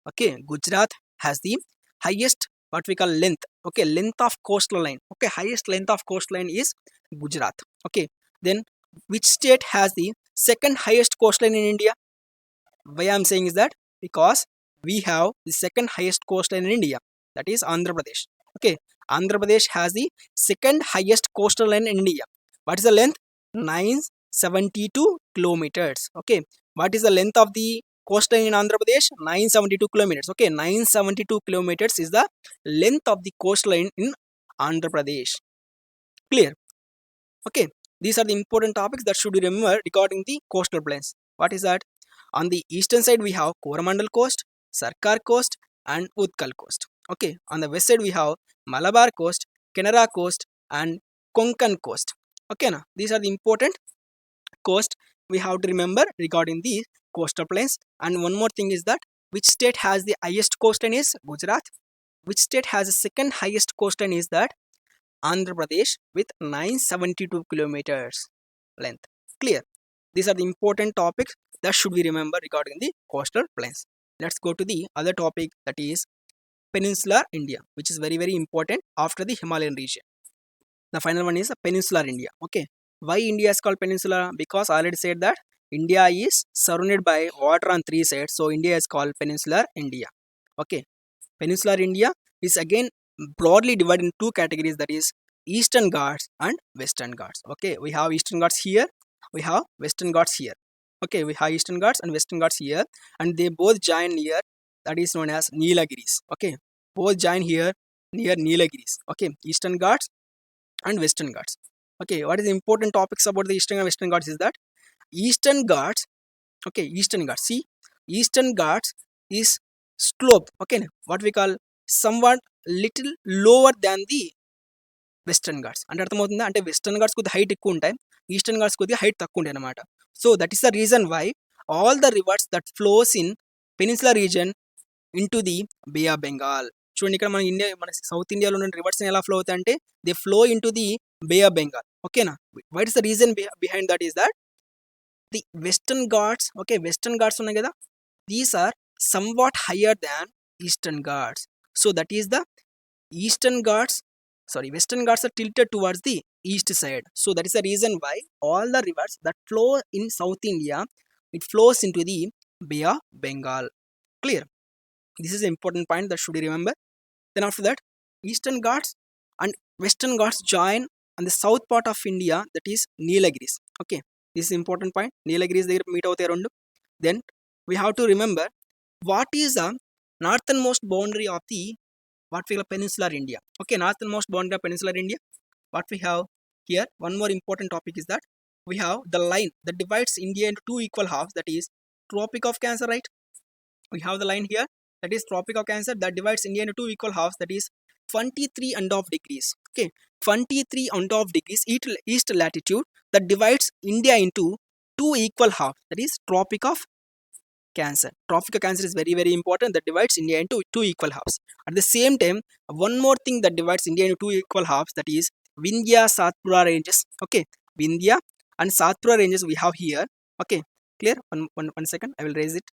Okay, Gujarat has the highest what we call length. Okay, length of coastal line. Okay, highest length of coastline is Gujarat. Okay, then which state has the second highest coastline in India? Why I am saying is that because we have the second highest coastline in India, that is Andhra Pradesh. Okay, Andhra Pradesh has the second highest coastal line in India. What is the length? 972 kilometers. Okay, what is the length of the coastline in Andhra Pradesh? 972 kilometers. Okay, 972 kilometers is the length of the coastline in Andhra Pradesh. Clear. Okay, these are the important topics that should be remembered regarding the coastal plains. What is that? On the eastern side we have Coromandel coast, Sarkar coast, and Utkal coast. Okay, on the west side we have Malabar coast, Kannada coast, and Konkan coast. Okay, now these are the important coast we have to remember regarding the coastal plains. And one more thing is that which state has the highest coastline is Gujarat. Which state has the second highest coastline is that Andhra Pradesh with 972 kilometers length. Clear. These are the important topics that should be remembered regarding the coastal plains. Let's go to the other topic, that is peninsular India, which is very important after the Himalayan region. The final one is peninsular India. Okay, why India is called peninsula? Because I already said that India is surrounded by water on 3 sides, so India is called peninsular India. Okay, peninsular India is again broadly divided in 2 categories, that is Eastern Ghats and Western Ghats. Okay, we have Eastern Ghats here, we have Western Ghats here. Okay, we have Eastern Ghats and Western Ghats here, and they both join near, that is known as Neelagiris. Okay, both join here near Neelagiris. Okay, Eastern Ghats and Western Ghats. Okay, what is the important topics about the Eastern and Western Ghats is that Eastern Ghats, okay, Eastern Ghats, see, Eastern Ghats is slope. Okay, what we call somewhat little lower than the western Ghats అంటే అర్థమవుతుందా? అంటే western Ghats కొద్దిగా height ఎక్కువ ఉంటాయి, eastern Ghats కొద్దిగా height తక్కువ ఉంటాయి అనమాట. So that is the reason why all the rivers that flows in peninsula region into the Bay of Bengal. చూడండి ఇక్కడ మన సౌత్ ఇండియాలో ఉన్న రివర్స్ ఎలా ఫ్లో అవుతాయి అంటే they flow into the Bay of Bengal. ఓకేనా? What is the reason behind that is that the Western Ghats, okay, Western Ghats ఉన్నాయి కదా, these are somewhat higher than eastern ghats. So that is the eastern ghats, sorry, western ghats are tilted towards the east side. So that is the reason why all the rivers that flow in South India, it flows into the Bay of Bengal. Clear? This is an important point that should you remember. Then after that, eastern ghats and western ghats join on the south part of India, that is Nilgiris. Okay, this is important point. Nilgiris దగ్గర meet అవుతాయి రెండు. Then we have to remember what is the northernmost boundary of the what we call peninsular India. Okay, northernmost boundary of peninsular India. What we have here, one more important topic is that we have the line that divides India into two equal halves, that is Tropic of Cancer, right? We have the line here, that is Tropic of Cancer, that divides India into two equal halves, that is 23 and half degrees. Okay, 23 and half degrees east latitude that divides India into two equal halves, that is Tropic of Cancer. Tropic of Cancer is very very important, that divides India into two equal halves. At the same time, one more thing that divides India into two equal halves, that is Vindhya Satpura ranges. Okay, Vindhya and Satpura ranges we have here. Okay, clear? One second, I will raise it.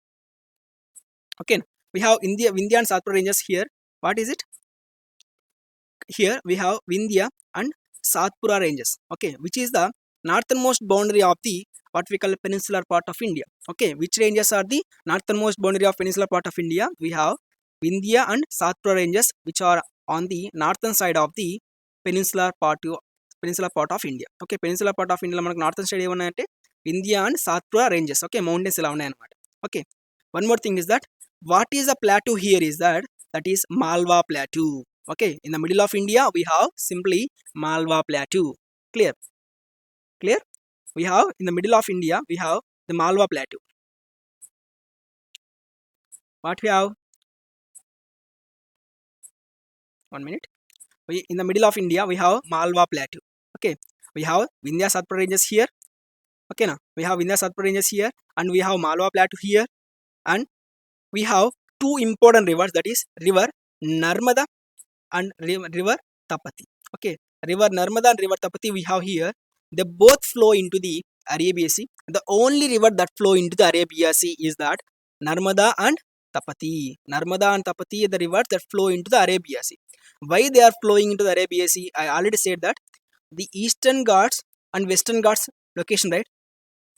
Okay, we have Vindhya and Satpura ranges here. What is it? Here we have Vindhya and Satpura ranges. Okay, which is the northernmost boundary of the what we call peninsular part of India. Okay, which ranges are the northernmost boundary of peninsular part of India? We have Vindhya and Satpura ranges, which are on the northern side of the peninsular part of India. Okay, peninsular part of India మనకు northern side ఏమన్నాయంటే Vindhya and Satpura ranges. Okay, mountains ఇలా ఉన్నాయన్నమాట. Okay, one more thing is that what is the plateau here is that is Malwa Plateau. Okay, in the middle of India we have simply Malwa Plateau. Clear? Clear? We have in the middle of India we have the Malwa Plateau. What we have? One minute. In the middle of India we have Malwa Plateau. Okay, we have Vindhya Satpura ranges here. Okay, now we have Vindhya Satpura ranges here, and we have Malwa Plateau here, and we have two important rivers, that is river Narmada and river Tapati. Okay, river Narmada and river Tapati we have here. They both flow into the Arabia Sea. The only river that flow into the Arabia Sea is that Narmada and Tapati. Narmada and Tapati are the rivers that flow into the Arabia Sea. Why they are flowing into the Arabia Sea? I already said that the Eastern Ghats and Western Ghats location, right?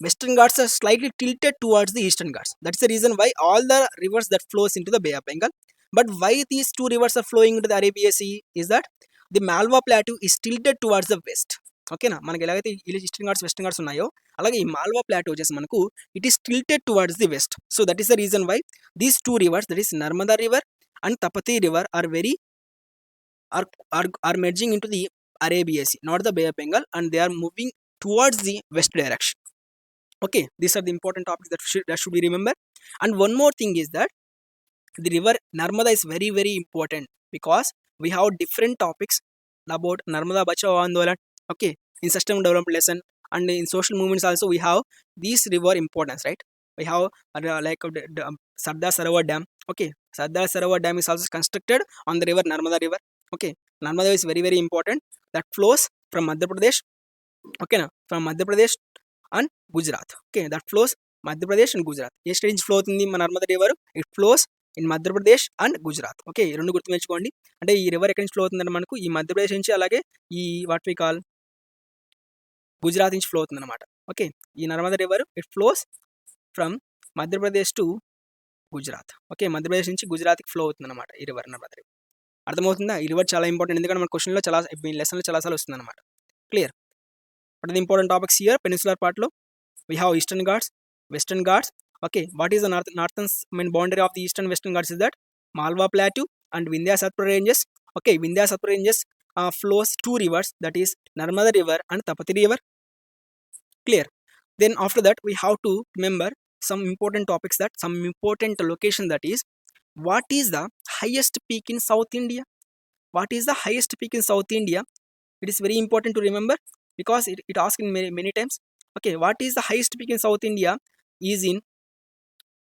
Western Ghats are slightly tilted towards the Eastern Ghats. That's the reason why all the rivers that flows into the Bay of Bengal. But why these two rivers are flowing into the Arabia Sea is that the Malwa Plateau is tilted towards the west. ఓకేనా? మనకి ఎలాగైతే eastern Ghats western Ghats ఉన్నాయో అలాగే ఈ Malwa plateau వచ్చేసి మనకు it is tilted towards the west. So that is the reason why these two rivers, that is Narmada river and Tapati river are very are merging into the Arabia Sea, not the Bay of Bengal, and they are moving towards the west direction. Okay, these are the important topics that should be remembered. And one more thing is that the river Narmada is very very important because we have different topics about Narmada Bachao Andolan. Okay, in system development lesson and in social movements also we have these river importance, right? We have Sardar Sarovar Dam. Okay, Sardar Sarovar Dam is also constructed on the river Narmada river. Okay, Narmada is very very important, that flows from Madhya Pradesh. Okay, now from Madhya Pradesh and Gujarat. Okay, that flows Madhya Pradesh and Gujarat. A stage flow అవుతుంది మన Narmada river? It flows in Madhya Pradesh and Gujarat. Okay, ఈ రెండు గుర్తుపెట్టుకోండి. అంటే ఈ river ఎక్కడి నుంచి flow అవుతుందంటే మనకు ఈ మధ్యప్రదేశ్ నుంచి, అలాగే ఈ వాట్ వి కాల్ గుజరాత్ నుంచి ఫ్లో అవుతుంది అనమాట. ఓకే, ఈ Narmada river it flows from Madhya Pradesh to Gujarat. Okay, Madhya Pradesh నుంచి గుజరాత్కి ఫ్లో అవుతుంది అనమాట ఈ రివర్, నర్మదా రివర్. అర్థమవుతుందా? ఈ రివర్ చాలా ఇంపార్టెంట్, ఎందుకంటే మన క్వశ్చన్లో చాలా లెసన్లో చాలాసార్లు వస్తుంది అనమాట. Clear? What are the important topics here? Peninsular part lo we have Eastern Ghats, Western Ghats. Okay, what is the northern main boundary of the Eastern Western Ghats is that Malwa Plateau and Vindhya Satpura ranges. Okay, Vindhya Satpura ranges flows two rivers, that is Narmada river and Tapati river. Clear? Then after that we have to remember some important topics, that some important location, that is what is the highest peak in South India? What is the highest peak in South India? It is very important to remember because it asks in many times. Okay, what is the highest peak in South India? Is in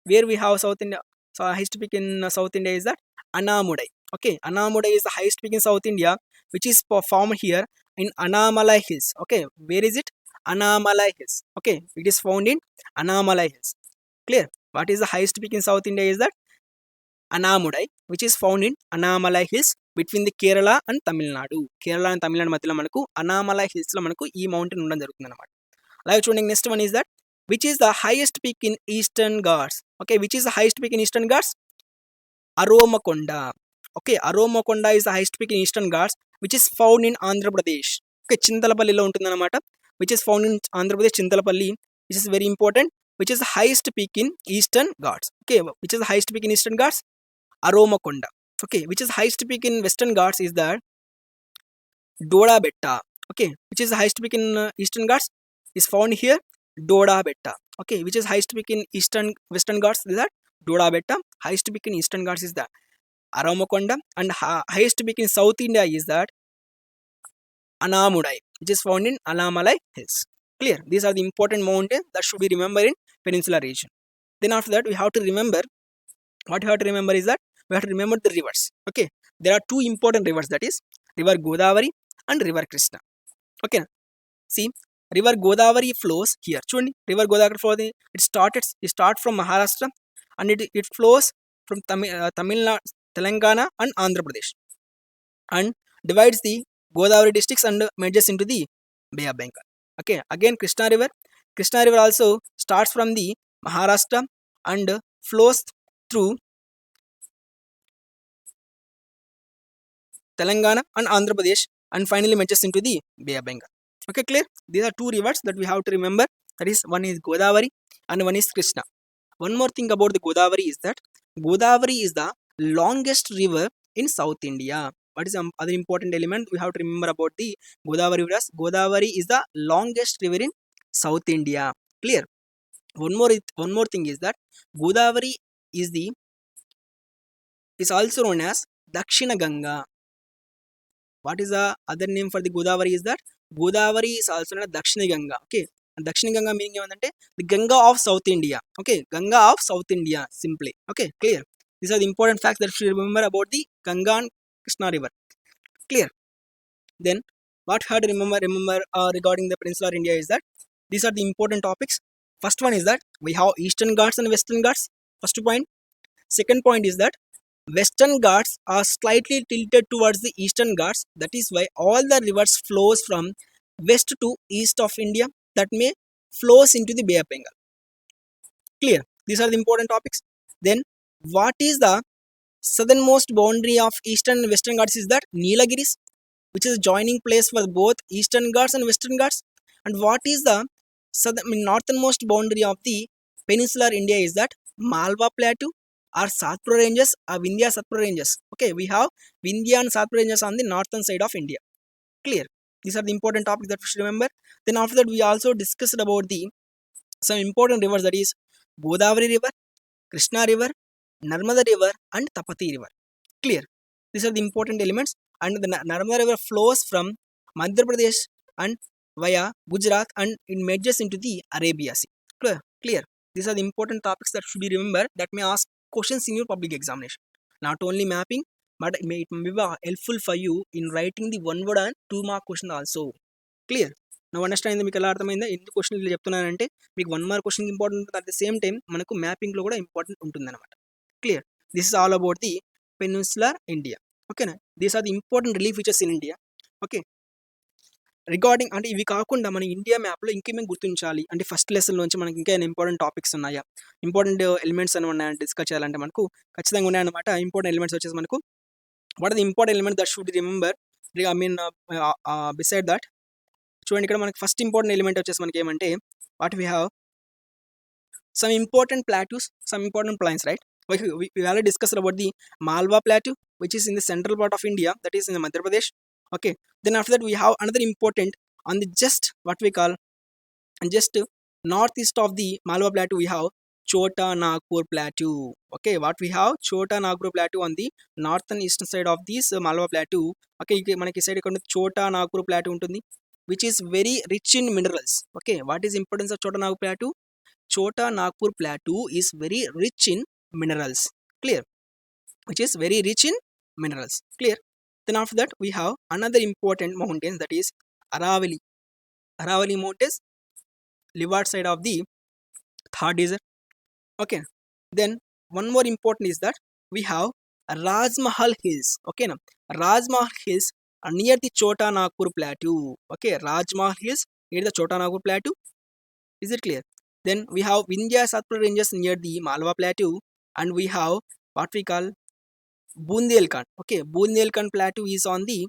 where we have South India. So highest peak in South India is that Anamudai. Okay, Anamudai is the highest peak in South India, which is formed here in Anamalai Hills. Okay, where is it? Anamalai Hills. Okay, it is found in Anamalai Hills. Clear? What is the highest peak in South India is that Anamudai, which is found in Anamalai Hills between the Kerala and Tamil Nadu. Kerala and Tamil Nadu మధ్యలో మనకు Anamalai Hills లో మనకు ఈ mountain ఉండడం జరుగుతుంది అన్నమాట. అలాగే చూడండి, next one is that which is the highest peak in Eastern Ghats. Okay, which is the highest peak in Eastern Ghats? Aromakonda. Okay, Aromakonda is the highest peak in Eastern Ghats, which is found in Andhra Pradesh. Okay, చింతలపల్లిలో ఉంటుందన్నమాట, which is found in Andhra Pradesh, Chintalapalli, which is very important. Which is the highest peak in Eastern Ghats? Okay, which is the highest peak in Eastern Ghats? Aromakonda. Okay, which is the highest peak in Western Ghats is that Doda Betta. Okay, which is the highest peak in Eastern Ghats is found here Doda Betta. Okay, which is highest peak in Western Ghats is that Doda Betta. Highest peak in Eastern Ghats is that Aromakonda, and highest peak in South India is that Anamudai, which is found in Anamalai Hills. Clear? These are the important mountains that should be remembered in Peninsular region. Then after that, we have to remember, what we have to remember is that we have to remember the rivers. Okay, there are two important rivers, that is river Godavari and river Krishna. Okay, see, river Godavari flows here. Chudandi, river Godavari flows, it starts from Maharashtra and it flows from Tamil Nadu, Telangana and Andhra Pradesh, and divides the Godavari districts and merges into the Bay of Bengal. Okay, again Krishna River also starts from the Maharashtra and flows through Telangana and Andhra Pradesh and finally merges into the Bay of Bengal. Okay, clear? These are two rivers that we have to remember. That is, one is Godavari and one is Krishna. One more thing about the Godavari is that Godavari is the longest river in South India. What is other important element we have to remember about the Godavari rivers? Godavari is the longest river in South India. Clear? One more thing is that Godavari is also known as Dakshina Ganga. What is the other name for the Godavari is that Godavari is also known as Dakshina Ganga. Okay, and Dakshina Ganga meaning ఏమంటే the Ganga of South India. Okay, Ganga of South India simply. Okay, clear? These are the important facts that you should remember about the Ganga and Krishna river. Clear? Then what you have to remember regarding the Peninsular India is that these are the important topics. First one is that we have Eastern Ghats and Western Ghats. First point. Second point is that Western Ghats are slightly tilted towards the Eastern Ghats. That is why all the rivers flows from west to east of India that may flows into the Bay of Bengal. Clear? These are the important topics. Then what is the southernmost boundary of Eastern and Western Ghats is that Neelagiris, which is a joining place for both Eastern Ghats and Western Ghats. And what is the northernmost boundary of the Peninsular India is that Malwa Plateau or Satpura Ranges or Vindhya Satpura Ranges. Okay, we have Vindhya and Satpura Ranges on the northern side of India. Clear? These are the important topics that we should remember. Then after that, we also discussed about some important rivers, that is Godavari River, Krishna River, Narmada River and Tapati River. Clear? These are the important elements. And the Narmada River flows from Madhya Pradesh and via Gujarat and it merges into the Arabia Sea. Clear? These are the important topics that should be remembered that may ask questions in your public examination. Not only mapping, but it may be helpful for you in writing the 1 word and 2 mark question also. Clear? Now understand మీకు ఎలా అర్థమైందా? ఎందుకు question ఇలా చెప్తున్నానంటే మీకు 1 mark question important ఉంటుంది, at the same time మనకు మ్యాపింగ్లో కూడా ఇంపార్టెంట్ ఉంటుంది అనమాట. Clear? This is all about the peninsular India. ఓకేనా? These are the important relief features in India. Okay, regarding అంటే ఇవి కాకుండా మన ఇండియా మ్యాప్లో ఇంకేమేమి గుర్తించాలి అంటే ఫస్ట్ లెసన్ నుంచి మనకి ఇంకా ఇంపార్టెంట్ టాపిక్స్ ఉన్నాయా, ఇంపార్టెంట్ ఎలిమెంట్స్ అని ఉన్నాయంటే డిస్కస్ చేయాలంటే మనకు ఖచ్చితంగా ఉన్నాయన్నమాట. ఇంపార్టెంట్ ఎలిమెంట్స్ వచ్చేసి మనకు what are the important element that should remember. I mean beside that చూడండి, ఇక్కడ మనకి ఫస్ట్ ఇంపార్టెంట్ ఎలిమెంట్ వచ్చేసి మనకి ఏమంటే what we have some important plateaus, some important plains, right? We already discussed about the Malwa Plateau, which is in the central part of India, that is in the Madhya Pradesh. Okay, then after that we have another important on the just what we call and just northeast of the Malwa Plateau we have Chota Nagpur Plateau. Okay, what we have Chota Nagpur Plateau on the northern eastern side of this Malwa Plateau. Okay, మనకి side ఇక్కడ Chota Nagpur Plateau ఉంటుంది, which is very rich in minerals. Okay, what is importance of Chota Nagpur Plateau? Chota Nagpur Plateau is very rich in minerals. Clear? Which is very rich in minerals. Clear? Then after that we have another important mountain, that is Aravali. Aravali mountains, leeward side of the Thar desert. Okay, then one more important is that we have Rajmahal Hills. Okay, now Rajmahal Hills are near the Chota Nagpur Plateau. Okay, Rajmahal Hills near the Chota Nagpur Plateau. Is it clear? Then we have Vindhya Satpura ranges near the Malwa Plateau, and we have what we call Bundelkhand. Okay, Bundelkhand Plateau is on the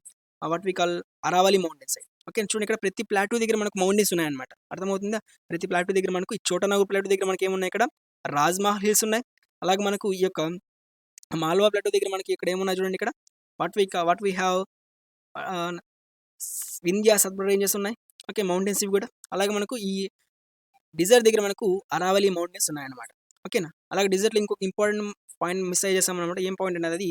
what we call Aravali mountain side. Okay, చూడండి ఇక్కడ ప్రతి plateau దగ్గర మనకు mountains ఉన్నాయన్నమాట. అర్థమవుతుందా? ప్రతి plateau దగ్గర మనకు ఈ చోటా నాగపూర్ ప్లాటూ దగ్గర మనకి ఏమున్నాయి, ఇక్కడ రాజ్మహల్ హిల్స్ ఉన్నాయి. అలాగే మనకు ఈ యొక్క మాల్వా ప్లాటూ దగ్గర మనకి ఇక్కడ ఏమున్నాయి చూడండి, ఇక్కడ what we have Vindhya Satpura ranges ఉన్నాయి. ఓకే, మౌంటైన్స్ ఇవి కూడా. అలాగే మనకు ఈ డిజర్ట్ దగ్గర మనకు అరావలి మౌంటైన్స్ ఉన్నాయన్నమాట. ఓకేనా? అలాగే డిజర్ట్లో ఇంకొక ఇంపార్టెంట్ పాయింట్ మిస్ అయ్యి చేసాం అనమాట. ఏం పాయింట్ అనేది, అది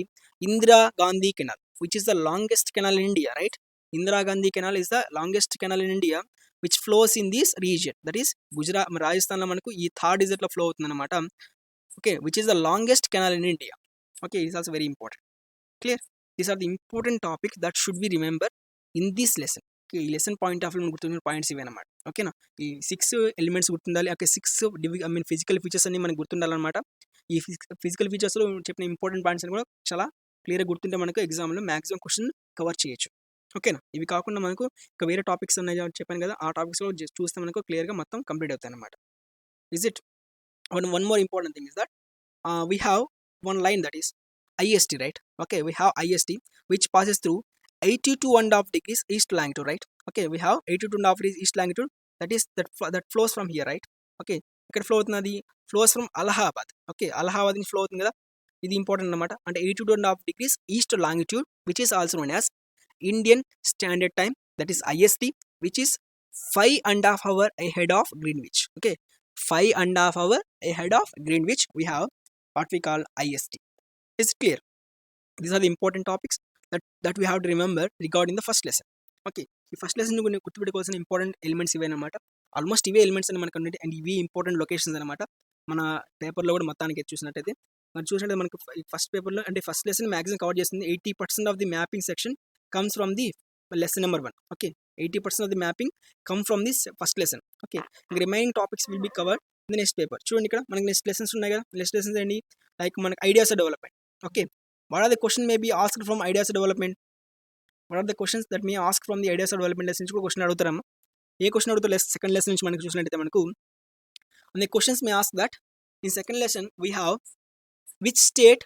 Indira Gandhi canal, which is the longest canal in India. Right, Indira Gandhi Canal is the longest canal in India, which flows in this region, that is Gujarat, Rajasthan lo manaku ee Thar desert lo flow avutundi anamata. Okay, which is the longest canal in India. Okay, it is also very important. Clear? These are the important topics that should be remember in this lesson. Okay, ఈ lesson point of view గుర్తుండే points ఇవే అనమాట. ఓకేనా? ఈ 6 elements గుర్తుండాలి. Okay, 6 physical features అన్ని మనకు గుర్తుండాలన్నమాట. ఈ ఫిజికల్ ఫీచర్స్లో చెప్పిన ఇంపార్టెంట్ పాయింట్స్ అని కూడా చాలా క్లియర్గా గుర్తుంటే మనకు ఎగ్జామ్లో మ్యాక్సిమం క్వశ్చన్ కవర్ చేయొచ్చు. ఓకేనా? ఇవి కాకుండా మనకు ఇంకా వేరే టాపిక్స్ ఉన్నాయి చెప్పాను కదా, ఆ టాపిక్స్లో చూస్తే మనకు క్లియర్గా మొత్తం కంప్లీట్ అవుతాయి అనమాట. Is it? One more important thing is that we have one line, that is IST, right? Okay, we have IST which passes through 82.5 degrees east longitude, right? Okay, we have 82.5 degrees east longitude, that flows from here, right? Okay, ఇక్కడ flow అవుతున్నది, flows from Allahabad. Okay, Allahabad నుంచి flow అవుతుంది కదా, ఇది important అనమాట. అంటే 82.5 degrees east longitude, which is also known as Indian Standard Time, that is IST, which is 5.5 hours ahead of Greenwich. Okay, 5.5 hours ahead of Greenwich, we have what we call IST. Is it clear? These are the important topics that we have to remember regarding the first lesson. Okay, ఈ first lesson కొన్ని గుర్తుపెట్టుకోవాల్సిన important elements ఇవే అనమాట. Almost ఇవే elements అని మనకు ఉన్నాయి, and ఇవి ఇంపార్టెంట్ లొకేషన్స్ అనమాట. మన పేపర్లో కూడా మొత్తానికి చూసినట్టయితే మనకు ఫస్ట్ పేపర్లో అంటే ఫస్ట్ లెసన్ మ్యాక్సిమం కవర్ చేస్తుంది. 80% of the mapping section comes from the lesson number 1. Okay, 80% of the mapping come from this first lesson. Okay, the remaining topics will be covered in the next paper. చూడండి, ఇక్కడ మనకి next lessons ఉన్నాయి కదా. Next lessons ఏంటి, like మనకి ideas development. Okay, what are the question may be asked from ideas development? What are the questions that may ask from the ideas development lesson నుంచి కూడా question అడుగుతారమ్మా. ఏ question అడుగుతారు second lesson నుంచి మనకి చూసినట్టయితే మనకు the questions may ask that in second lesson we have which state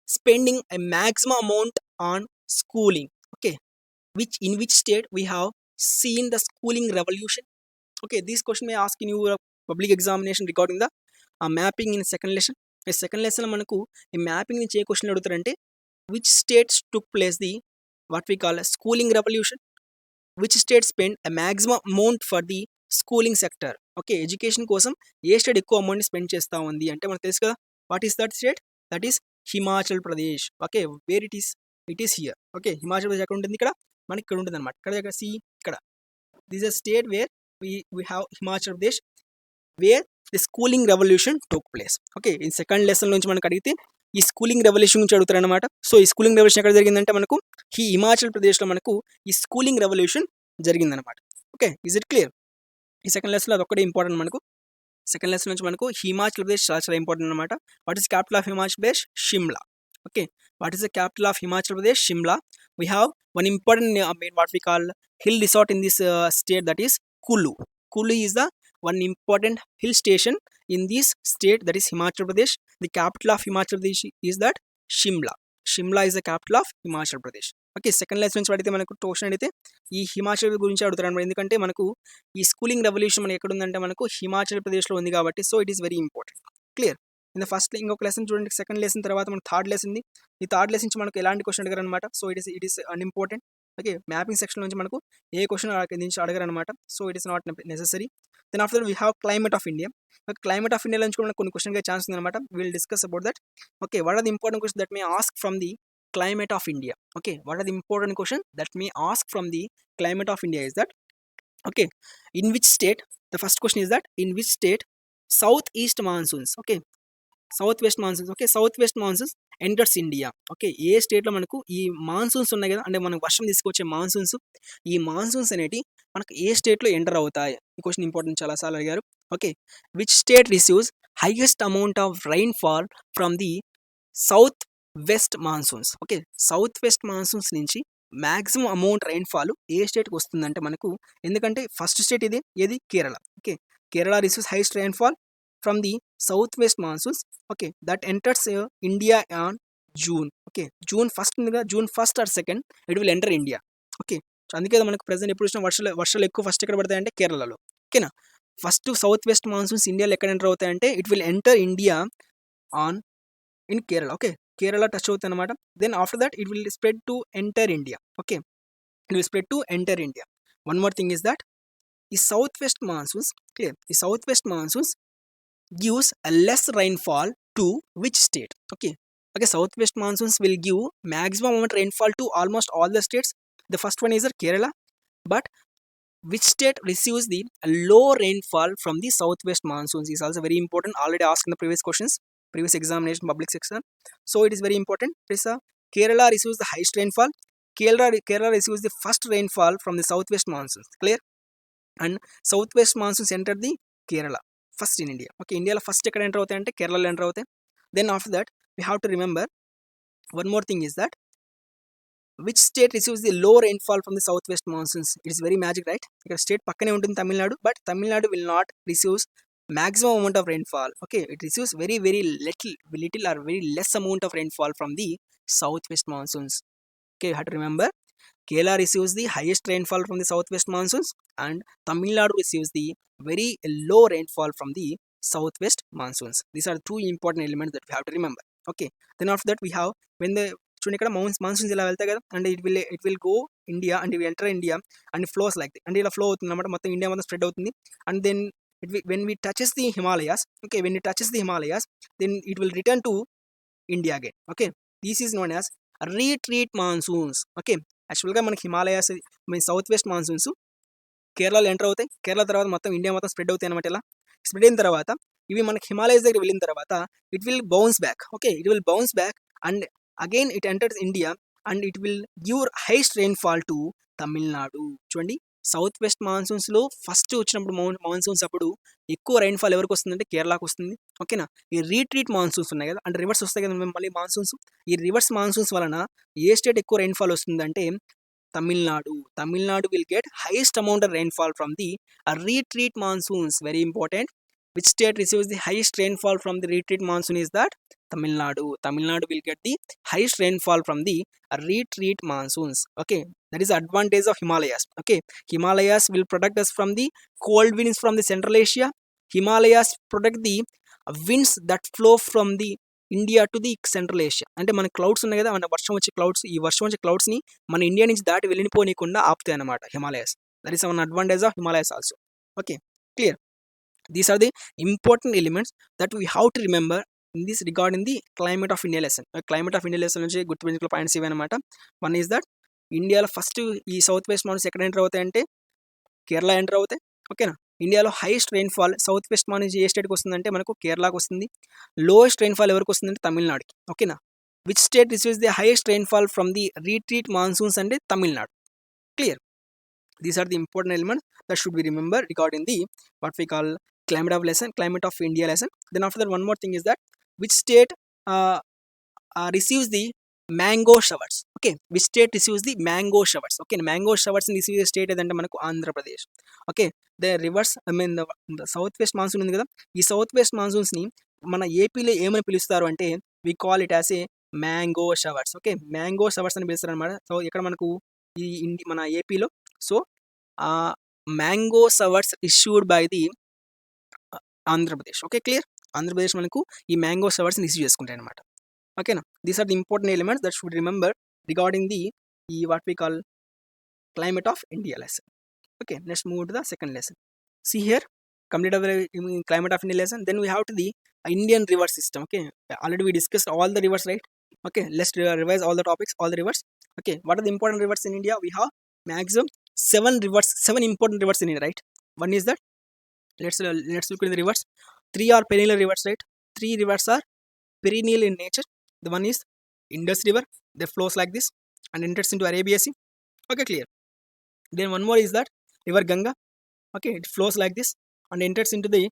spending a maximum amount on schooling. Okay, in which state we have seen the schooling revolution. Okay, this question may ask in your public examination regarding the mapping in second lesson. Second lesson లో మనకు ఈ mapping నుంచి ఏ question అడుగుతారంటే, which states took place the what we call schooling revolution, which state spend a maximum amount for the schooling sector. Okay, education కోసం ఏ state ఎక్కువ amount spend చేస్తూ ఉంది అంటే మనకు తెలుసు కదా, what is that state? That is Himachal Pradesh. Okay, where it is here. Okay, Himachal Pradesh ఎక్కడ ఉంటుంది? ఇక్కడ మనకి ఇక్కడ ఉంటుంది అనమాట. ఇక్కడ సి, ఇక్కడ this is state where we have Himachal Pradesh wear the schooling revolution took place. Okay, ఈ సెకండ్ లెసన్ నుంచి మనకు అడిగితే ఈ స్కూలింగ్ రెవల్యూషన్ నుంచి అడుగుతారు అనమాట. సో ఈ స్కూలింగ్ రెవల్యూషన్ ఎక్కడ జరిగిందంటే మనకు ఈ హిమాచల్ ప్రదేశ్లో మనకు ఈ స్కూలింగ్ రెవల్యూషన్ జరిగిందనమాట. Okay, is it clear? ఈ సెకండ్ లెసన్లో అది ఒక్కటే ఇంపార్టెంట్ మనకు. సెకండ్ లెసన్ నుంచి మనకు హిమాచల్ ప్రదేశ్ చాలా చాలా ఇంపార్టెంట్ అనమాట. What is capital of Himachal Pradesh? Shimla. Okay, what is the capital of Himachal Pradesh? Shimla. We have one important what we call hill resort in this state, that is Kulu. Kulu is the one important hill station in this state, that is Himachal Pradesh. The capital of Himachal Pradesh is that Shimla. Shimla is the capital of Himachal Pradesh. Okay, second lesson నుంచి అడిగితే మనకు question అడిగితే ఈ హిమాచల్ గురించి అడుగుతారు అనమాట. ఎందుకంటే మనకు ఈ స్కూలింగ్ రెవల్యూషన్ మనకి ఎక్కడ ఉందంటే మనకు హిమాచల్ ప్రదేశ్లో ఉంది కాబట్టి, so it is very important. Clear? In the first ఇంకొక లెసన్ చూడండి, సెకండ్ లెసన్ తర్వాత మనకు థర్డ్ లెసన్ ఉంది. ఈ థర్డ్ లెసన్ నుంచి మనకు ఎలాంటి క్వశ్చన్ అడిగారు అనమాట. So it is unimportant. Okay, mapping section నుంచి మనకు ఏ క్వశ్చన్ నుంచి అడగరు అనమాట. So it is not necessary. Then after we have climate of India. Climate of India నుంచి కూడా మనకు కొన్ని క్వశ్చన్ ఛాన్స్ ఉంది అనమాట. Will discuss about that. Okay, what are the important question that may ask from the climate of India? Okay, what are the important question that may ask from the climate of India is that, okay, in which state, the first question is that in which state southeast monsoons, okay, south west monsoons, okay, south west monsoons enters India. Okay, ఏ స్టేట్లో మనకు ఈ monsoons ఉన్నాయి కదా, అంటే మనకు వర్షం తీసుకొచ్చే మాన్సూన్స్, ఈ మాన్సూన్స్ అనేటి మనకు ఏ స్టేట్లో ఎంటర్ అవుతాయి? ఈ క్వశ్చన్ ఇంపార్టెంట్, చాలాసార్లు అడిగారు. Okay, which state receives highest amount of rain fall from the south west monsoons? Okay, south west monsoons నుంచి మ్యాక్సిమం అమౌంట్ రైన్ ఫాల్ ఏ స్టేట్కి వస్తుందంటే మనకు, ఎందుకంటే ఫస్ట్ స్టేట్ ఇది ఏది? Kerala. Okay, Kerala receives highest rain fall from the southwest monsoons, okay, that enters India on June. Okay, June 1st ఉంది కదా, June 1st or 2nd it will enter India. Okay, అందుకే మనకు ప్రజెంట్ ఎప్పుడు వచ్చిన వర్షాలు ఎక్కువ ఫస్ట్ ఎక్కడ పడతాయంటే కేరళలో. ఓకేనా, ఫస్ట్ సౌత్ వెస్ట్ మాన్సూన్స్ ఇండియాలో ఎక్కడ ఎంటర్ అవుతాయంటే it will enter India on in Kerala. Okay, Kerala touch అవుతుంది అనమాట. Then after that it will spread to enter India. Okay, it will spread to enter India. One more thing is that ఈ south west monsoons, clear, ఈ south west monsoons gives a less rainfall to which state? Okay, southwest monsoons will give maximum amount rainfall to almost all the states. The first one is Kerala, but which state receives the low rainfall from the southwest monsoons is also very important. Already asked in the previous questions, previous examination, public section, so it is very important. Kerala receives the highest rainfall. Kerala receives the first rainfall from the southwest monsoons, clear, and southwest monsoons enter the Kerala first in India. Okay, ఇండియాలో first ఎక్కడ enter అవుతాయి అంటే కేరళలో enter అవుతాయి. Then after that we have to remember one more thing is that which state receives the low rainfall from the south west monsoons? It's very magic, right? ఇక్కడ state పక్కనే ఉంటుంది Tamil Nadu, but Tamil Nadu will not receives maximum amount of rainfall. Okay, it receives very little or very less amount of rainfall from the southwest monsoons. Okay, you have to remember Kerala receives the highest rainfall from the southwest monsoons, and Tamil Nadu receives the very low rainfall from the southwest monsoons. These are two important elements that we have to remember. Okay, then after that we have when the చూడండి ఇక్కడ monsoons ఇలా వెళ్తాయి కదా, and it will go India and it will enter India and flows like and ఇలా flow అవుతుంది అనమాట, మొత్తం India మొత్తం స్ప్రెడ్ అవుతుంది. And then when we touches the Himalayas, okay, when it touches the Himalayas, then it will return to India again. Okay, this is known as retreat monsoons. Okay, యాక్చువల్గా మనకి Himalayas south west monsoons కేరళలో enter అవుతాయి, కేరళ తర్వాత మొత్తం India మొత్తం spread అవుతాయి అనమాట. ఇలా స్ప్రెడ్ అయిన తర్వాత ఇవి మనకి హిమాలయస్ దగ్గర వెళ్ళిన తర్వాత it will bounce back. Okay, it will bounce back and again it enters India and it will give highest rainfall to Tamil Nadu. చూడండి, సౌత్ వెస్ట్ మాన్సూన్స్లో ఫస్ట్ వచ్చినప్పుడు మాన్సూన్స్ అప్పుడు ఎక్కువ రైన్ఫాల్ ఎవరికి వస్తుందంటే కేరళకు వస్తుంది. ఓకేనా, ఈ రీట్రీట్ మాన్సూన్స్ ఉన్నాయి కదా, అంటే రివర్స్ వస్తాయి కదా మళ్ళీ మాన్సూన్స్, ఈ రివర్స్ మాన్సూన్స్ వలన ఏ స్టేట్ ఎక్కువ రైన్ఫాల్ వస్తుందంటే Tamil Nadu will get highest amount of rainfall from the retreat monsoons. Very important. Which state receives the highest rainfall from the retreat monsoon is that Tamil Nadu. Tamil Nadu will get the highest rainfall from the retreat monsoons. Okay, that is the advantage of Himalayas. Okay, Himalayas will protect us from the cold winds from the Central Asia. Himalayas protect the winds that flow from the India to the central Asia. అంటే మన clouds ఉన్నాయి కదా, మన వర్షం వచ్చే clouds, ఈ వర్షం వచ్చే క్లౌడ్స్ని మన ఇండియా నుంచి దాటి వెళ్ళిపోనీయకుండా ఆపుతాయి అన్నమాట Himalayas. That is one advantage of Himalayas also. Okay, clear. These are the important elements that we have to remember in this regarding the climate of India lesson. Climate of India lesson నుంచి గుర్తుపెట్టుకునే points ఇవి అనమాట. One is that ఇండియాలో first ఈ south west monsoons ఎక్కడ enter అవుతాయంటే Kerala enter అవుతాయి. ఓకేనా, ఇండియాలో highest rainfall south west monsoon ఏ స్టేట్కి వస్తుందంటే మనకు కేరళకు వస్తుంది. లోయెస్ట్ రెయిన్ఫాల్ ఎవరికి వస్తుందంటే తమిళనాడుకి. ఓకేనా, which state receives the highest rainfall from the retreat monsoons అంటే Tamil Nadu. Clear. These are the important elements that should be remembered regarding the what we call climate of India lesson. Then after that, one more thing is that which state receives the mango showers? Okay, which state receives the mango showers? Okay, mango showers in receives the state ఏదంటే మనకు Andhra Pradesh. Okay, the reverse the south west monsoon ఉంది కదా, ఈ south west మాన్సూన్స్ని మన ఏపీలో ఏమని పిలుస్తారు అంటే we call it as a mango showers. Okay, mango showers అని పిలుస్తారు అనమాట. సో ఇక్కడ మనకు ఈ మన ఏపీలో so mango showers issued by the Andhra Pradesh. Okay, clear. Andhra Pradesh మనకు ఈ మ్యాంగో షవర్స్ని ఇష్యూ చేసుకుంటాయి అనమాట. ఓకేనా, these are the important elements that should remember regarding the ఈ what we call climate of India lesson. Okay, let's move to the second lesson. See here, complete our climate of India lesson. Then we have to the Indian river system. Okay, already we discussed all the rivers, right? Okay, let's revise all the topics, all the rivers. Okay, what are the important rivers in India? We have maximum 7 rivers, 7 important rivers in India, right? One is that, let's look at the rivers. 3 are perennial rivers, right? 3 rivers are perennial in nature. The one is Indus River, that flows like this and enters into Arabia Sea. Okay, clear. Then one more is that river Ganga. Okay, it flows like this and enters into the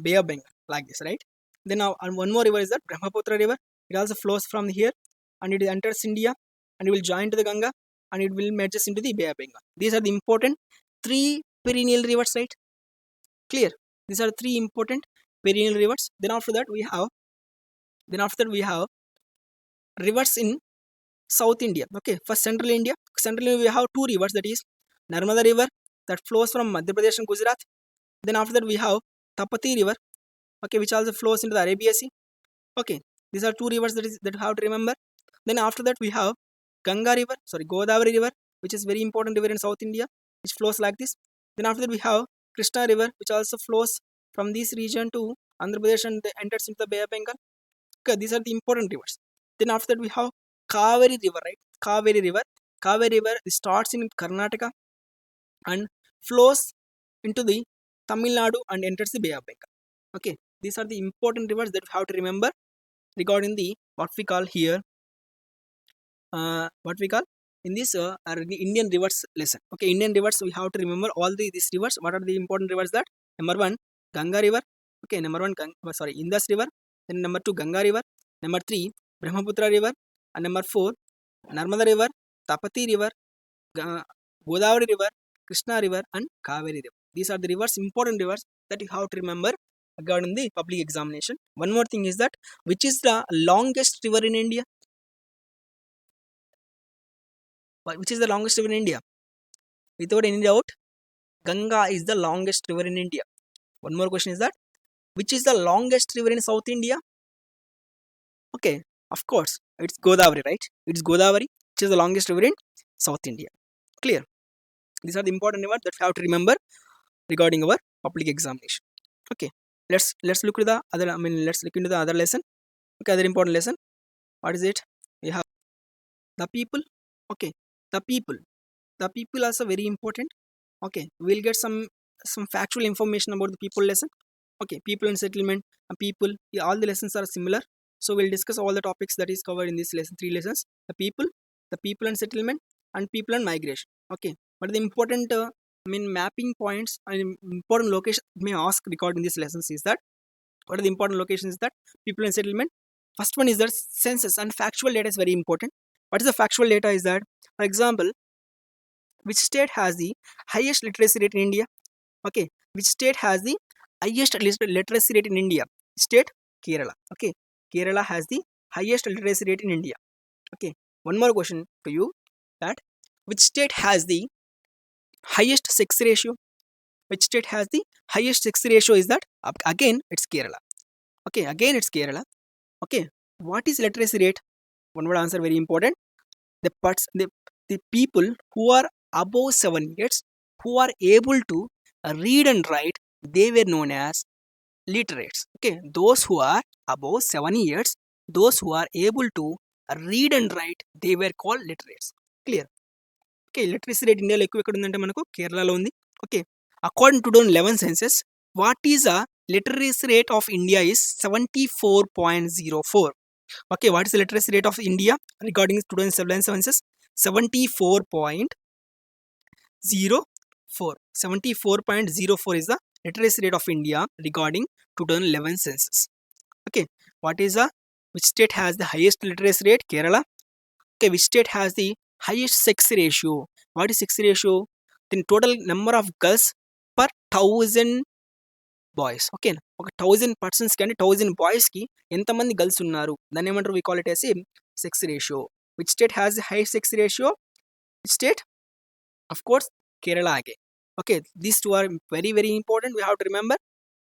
Bay of Bengal like this, right? Then now, and one more river is that Brahmaputra river. It also flows from here and it enters India and it will join to the Ganga and it will merges into the Bay of Bengal. These are the important 3 perennial rivers, right? Clear. These are 3 important perennial rivers. Then after that we have rivers in South India. Okay, for Central India, we have 2 rivers, that is Narmada river that flows from Madhya Pradesh and Gujarat. Then after that we have Tapati river, okay, which also flows into the Arabia Sea. Okay, these are 2 rivers that you have to remember. Then after that we have Godavari river, which is very important river in South India, which flows like this. Then after that we have Krishna river, which also flows from this region to Andhra Pradesh and enters into the Bay of Bengal. Okay, these are the important rivers. Then after that we have Kaveri river, right? Kaveri river starts in Karnataka and flows into the Tamil Nadu and enters the Bay of Bengal. Okay, these are the important rivers that we have to remember regarding the what we call here in this Indian rivers lesson. Okay, Indian rivers, we have to remember all these rivers. What are the important rivers? That number 1 Ganga river. Okay, number 1 Indus river. Then number 2 Ganga river. Number 3 Brahmaputra river. And number 4 Narmada river, Tapati river, Godavari river, Krishna river and Kaveri river. These are the rivers, important rivers that you have to remember regarding the public examination. One more thing is that, which is the longest river in India? Which is the longest river in India? Without any doubt, Ganga is the longest river in India. One more question is that, which is the longest river in South India? Okay, of course, it's Godavari, right? It's Godavari, which is the longest river in South India. Clear? These are the important rivers that we have to remember regarding our public examination. Okay, let's look at the other. Let's look into the other lesson. Okay, other important lesson. What is it? We have the people. Okay, the people. The people also very important. Okay, we'll get some factual information about the people lesson. Okay, people and settlement and people. Yeah, all the lessons are similar. So we'll discuss all the topics that is covered in this lesson. 3 lessons: the people and settlement, and people and migration. Okay, but the important mapping points and important location may ask regarding these lessons is that, what are the important locations? That people and settlement. First one is that census and factual data is very important. What is the factual data? Is that, for example, which state has the highest literacy rate in India? Okay, which state has the highest literacy rate in India? State Kerala. Okay, Kerala has the highest literacy rate in India. Okay, one more question to you, that which state has the highest sex ratio? Which state has the highest sex ratio? Is that, again it's Kerala. Okay, again it's Kerala. Okay, what is literacy rate? One word answer, very important. The people who are above 7 years, who are able to read and write, they were known as literates. Okay, those who are above 7 years, those who are able to read and write, they were called literates. Clear? Okay, literacy rate ఇండియాలో ఎక్కువ ఎక్కడ ఉందంటే మనకు కేరళలో ఉంది. Okay, according to 2011 census, what is a literacy rate of India is 74.04. Okay, what is the literacy rate of India regarding 2011 census? 74.04. 74.04 is the literacy rate of India regarding 2011 census. Okay, which state has the highest literacy rate? Kerala. Okay, which state has the highest sex ratio? What is sex ratio? The total number of girls per 1000 boys. Okay, ఒక 1000 persons కానీ 1000 బాయ్స్కి ఎంతమంది girls ఉన్నారు, దాన్ని ఏమంటారు? We call it as sex ratio. Which state has the high sex ratio? Which state? Of course Kerala again. Okay, these two are very very important, we have to remember.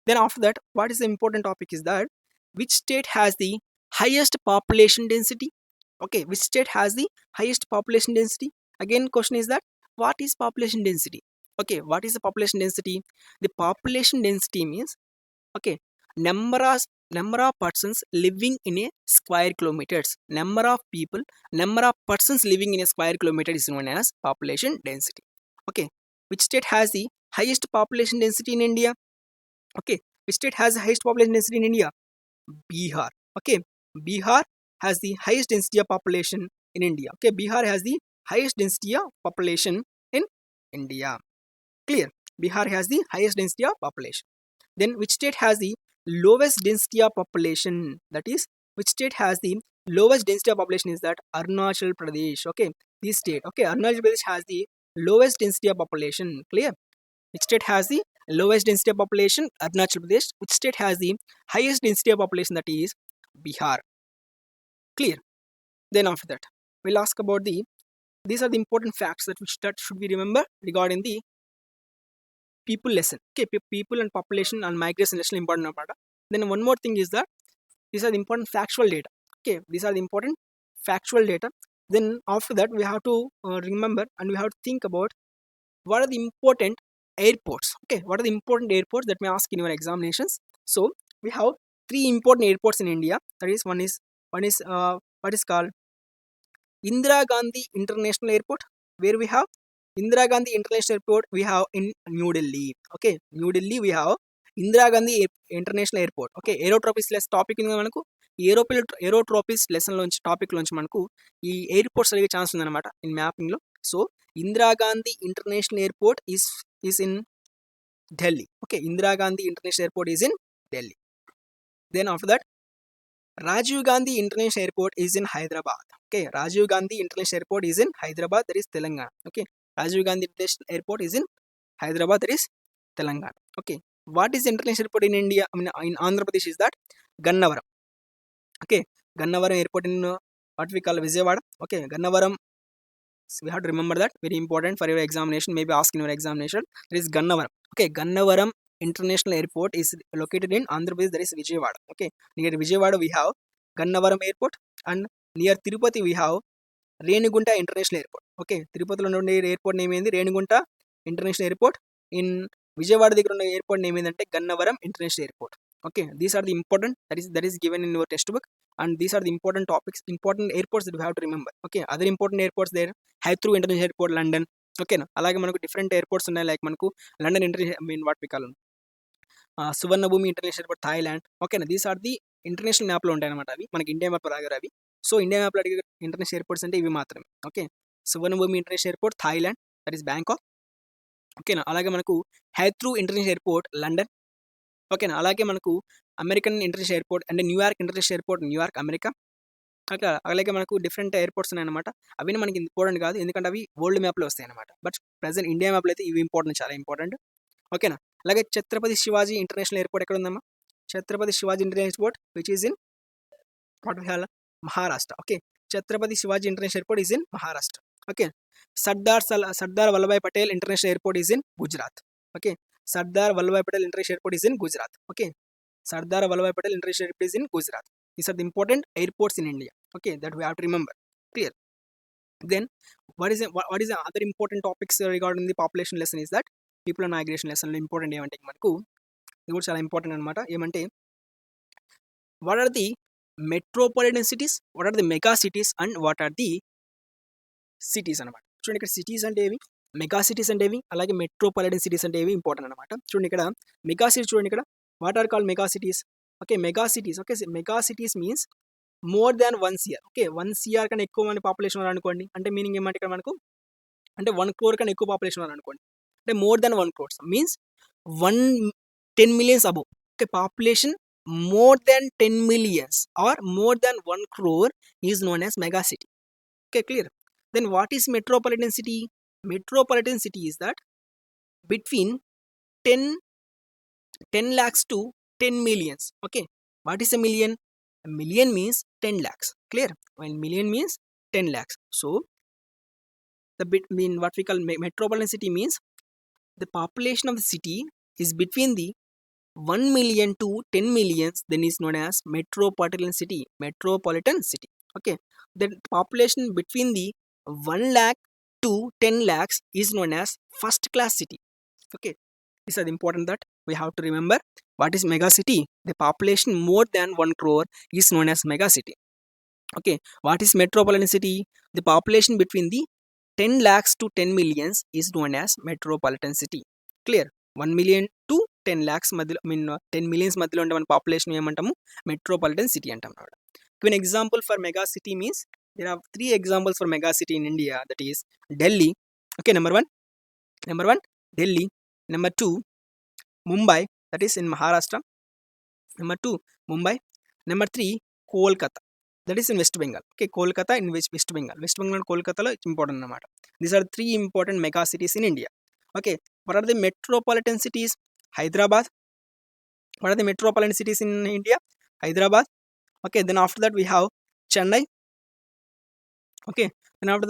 Then after that, what is the important topic is that, which state has the highest population density? Okay, which state has the highest population density? Again, question is that what is population density? Okay, what is the population density? The population density means, okay, number of persons living in a square kilometers. Number of people, number of persons living in a square kilometer is known as population density. Okay, which state has the highest population density in India? Okay, which state has the highest population density in India? Bihar. Okay, Bihar has the highest density of population in India. Okay, Bihar has the highest density of population in India. Clear? Bihar has the highest density of population. Then which state has the lowest density of population? That is, which state has the lowest density of population is that Arunachal Pradesh. Okay, this state. Okay, Arunachal Pradesh has the lowest density of population. Clear? Which state has the lowest density of population? Arunachal Pradesh. Which state has the highest density of population? That is Bihar. Clear? Then after that, we'll ask about the, these are the important facts that should be remembered regarding the people lesson. Okay, people and population and migration lesson important part. Then one more thing is that these are the important factual data. Okay, these are the important factual data. Then after that, we have to remember and we have to think about what are the important airports. Okay, what are the important airports that may ask in your examinations? So we have three important airports in India. That is, one is what is called Indira Gandhi International Airport, where we have Indira Gandhi International Airport. We have in New Delhi. Okay, New Delhi we have Indira Gandhi International Airport. Okay, aerotropics less topic ఉంది మనకు ఈ ఏరోట్రోపిక్స్ lesson లోంచి topic లోంచి మనకు ఈ airports అడిగే chance ఉందన్నమాట in mapping లో. So Indira Gandhi international airport is in Delhi. Okay, Indira Gandhi International Airport is in Delhi. Then after that, Rajiv Gandhi International Airport is in Hyderabad. Okay, Rajiv Gandhi International Airport is in Hyderabad, that is Telangana. Okay, Rajiv Gandhi International Airport is in Hyderabad, that is Telangana. Okay, what is International Airport in India? I mean, in Andhra Pradesh is that Gannavaram. Okay, Gannavaram Airport in what we call Vijayawada. Okay, Gannavaram. So we have to remember that, very important for your examination, maybe ask in your examination. There is Gannavaram. Okay, Gannavaram International Airport is located in Andhra Pradesh, that is Vijayawada. Okay, near Vijayawada we have Gannavaram Airport, and near Tirupati we have Renugunta International Airport. Okay, Tirupatiలో ఉండే airport name ఏంది? Renigunta international airport. In Vijayawada దగ్గర ఉన్న airport name ఏంటంటే Gannavaram international airport. Okay, these are the important, that is given in your textbook, and these are the important topics, important airports that you have to remember. Okay, other important airports there, Heathrow International Airport, London. Okay, అలాగే మనకు different airports ఉన్నాయి, like మనకు London international, I mean what we call Suvarnabhumi international airport, Thailand. ఓకేనా, these are the international మ్యాప్లో ఉంటాయి అనమాట అవి, మనకి ఇండియా మ్యాప్ రాగారు అవి. సో ఇండియా మ్యాప్లో అడిగే ఇంటర్నేషనల్ ఎయిర్పోర్ట్స్ అంటే ఇవి మాత్రమే. Okay, Suvarnabhumi international airport Thailand, that is Bangkok. ఓకేనా, అలాగే మనకు హైత్రూ ఇంటర్నేషనల్ ఎయిర్పోర్ట్ లండన్. ఓకేనా, అలాగే మనకు అమెరికన్ ఇంటర్నేషనల్ ఎయిర్పోర్ట్ అంటే New York international airport, New York America. అట్లా అలాగే మనకు డిఫరెంట్ ఎయిర్పోర్ట్స్ ఉన్నాయన్నమాట. అవి మనకి ఇంపార్టెంట్ కాదు, ఎందుకంటే అవి వరల్డ్ మ్యాప్లో వస్తాయి అనమాట. బట్ ప్రజెంట్ ఇండియా మ్యాప్లో అయితే ఇవి ఇంపార్టెంట్, చాలా ఇంపార్టెంట్. ఓకేనా, అలాగే ఛత్రపతి శివాజీ ఇంటర్నేషనల్ ఎయిర్పోర్ట్ ఎక్కడ ఉందమ్మా? Chhatrapati Shivaji international airport which is in what we call Maharashtra. Okay, Chhatrapati Shivaji international airport is in Maharashtra. Okay, Sardar Vallabhbhai Patel international airport is in Gujarat. Okay, Sardar Vallabhbhai Patel international airport is in Gujarat. Okay, Sardar Vallabhbhai Patel international airport is in Gujarat. These are the important airports in India. Okay, that we have to remember. Clear? Then what is the other important topics regarding the population lesson is that people and migration lesson లో important ఏమంటే మనకు ఇది కూడా చాలా important అనమాట. ఏమంటే what are the metropolitan cities, what are the mega cities, and what are the cities అనమాట. చూడండి, ఇక్కడ సిటీస్ అంటే ఏవి, మెగా సిటీస్ అంటే ఏవి, అలాగే మెట్రోపాలిటన్ సిటీస్ అంటే ఏవి ఇంపార్టెంట్ అనమాట. చూడండి ఇక్కడ మెగా సిటీస్, చూడండి ఇక్కడ what are called mega cities. Okay, mega cities. Okay, mega cities means more than 1 CR. Okay, 1 CR కన్నా ఎక్కువ మంది పాపులేషన్ అనుకోండి, అంటే మీనింగ్ ఏమంటే ఇక్కడ మనకు అంటే 1 crore కన్నా ఎక్కువ పాపులేషన్ అనుకోండి, అంటే more than 1 crore means 10 millions above. Okay, population more than 10 millions or more than 1 crore is known as mega city. Okay, clear? Then what is metropolitan city? Metropolitan city is that between 10 lakhs to 10 millions. Okay, what is a million? A million means 10 lakhs. Clear? When million means 10 lakhs. So what we call metropolitan city means the population of the city is between the 1 million to 10 millions, then is known as metropolitan city. Metropolitan city. Okay, the population between the 1 lakh to 10 lakhs is known as first class city. Okay, this is important that we have to remember. What is mega city? The population more than 1 crore is known as mega city. Okay, what is metropolitan city? The population between the 10 lakhs to 10 millions is known as metropolitan city. Clear? 1 million to 10 lakhs మధ్యలో I mean 10 millions మధ్యలో ఉండే మన population ఏమంటాము? Metropolitan city అంటాం అన్నమాట. Give an example for mega city means there are 3 examples for mega city in India, that is Delhi. Okay, number 1 Delhi, number 2 Mumbai, that is in Maharashtra, number 2 Mumbai, number 3 Kolkata, that is in West Bengal. Okay, Kolkata in West Bengal and Kolkata lo important anamata. These are 3 important mega cities in India. Okay, what are the metropolitan cities? Hyderabad. What are the metropolitan cities in India? Hyderabad. Okay, then after that we have Chennai. Okay, then after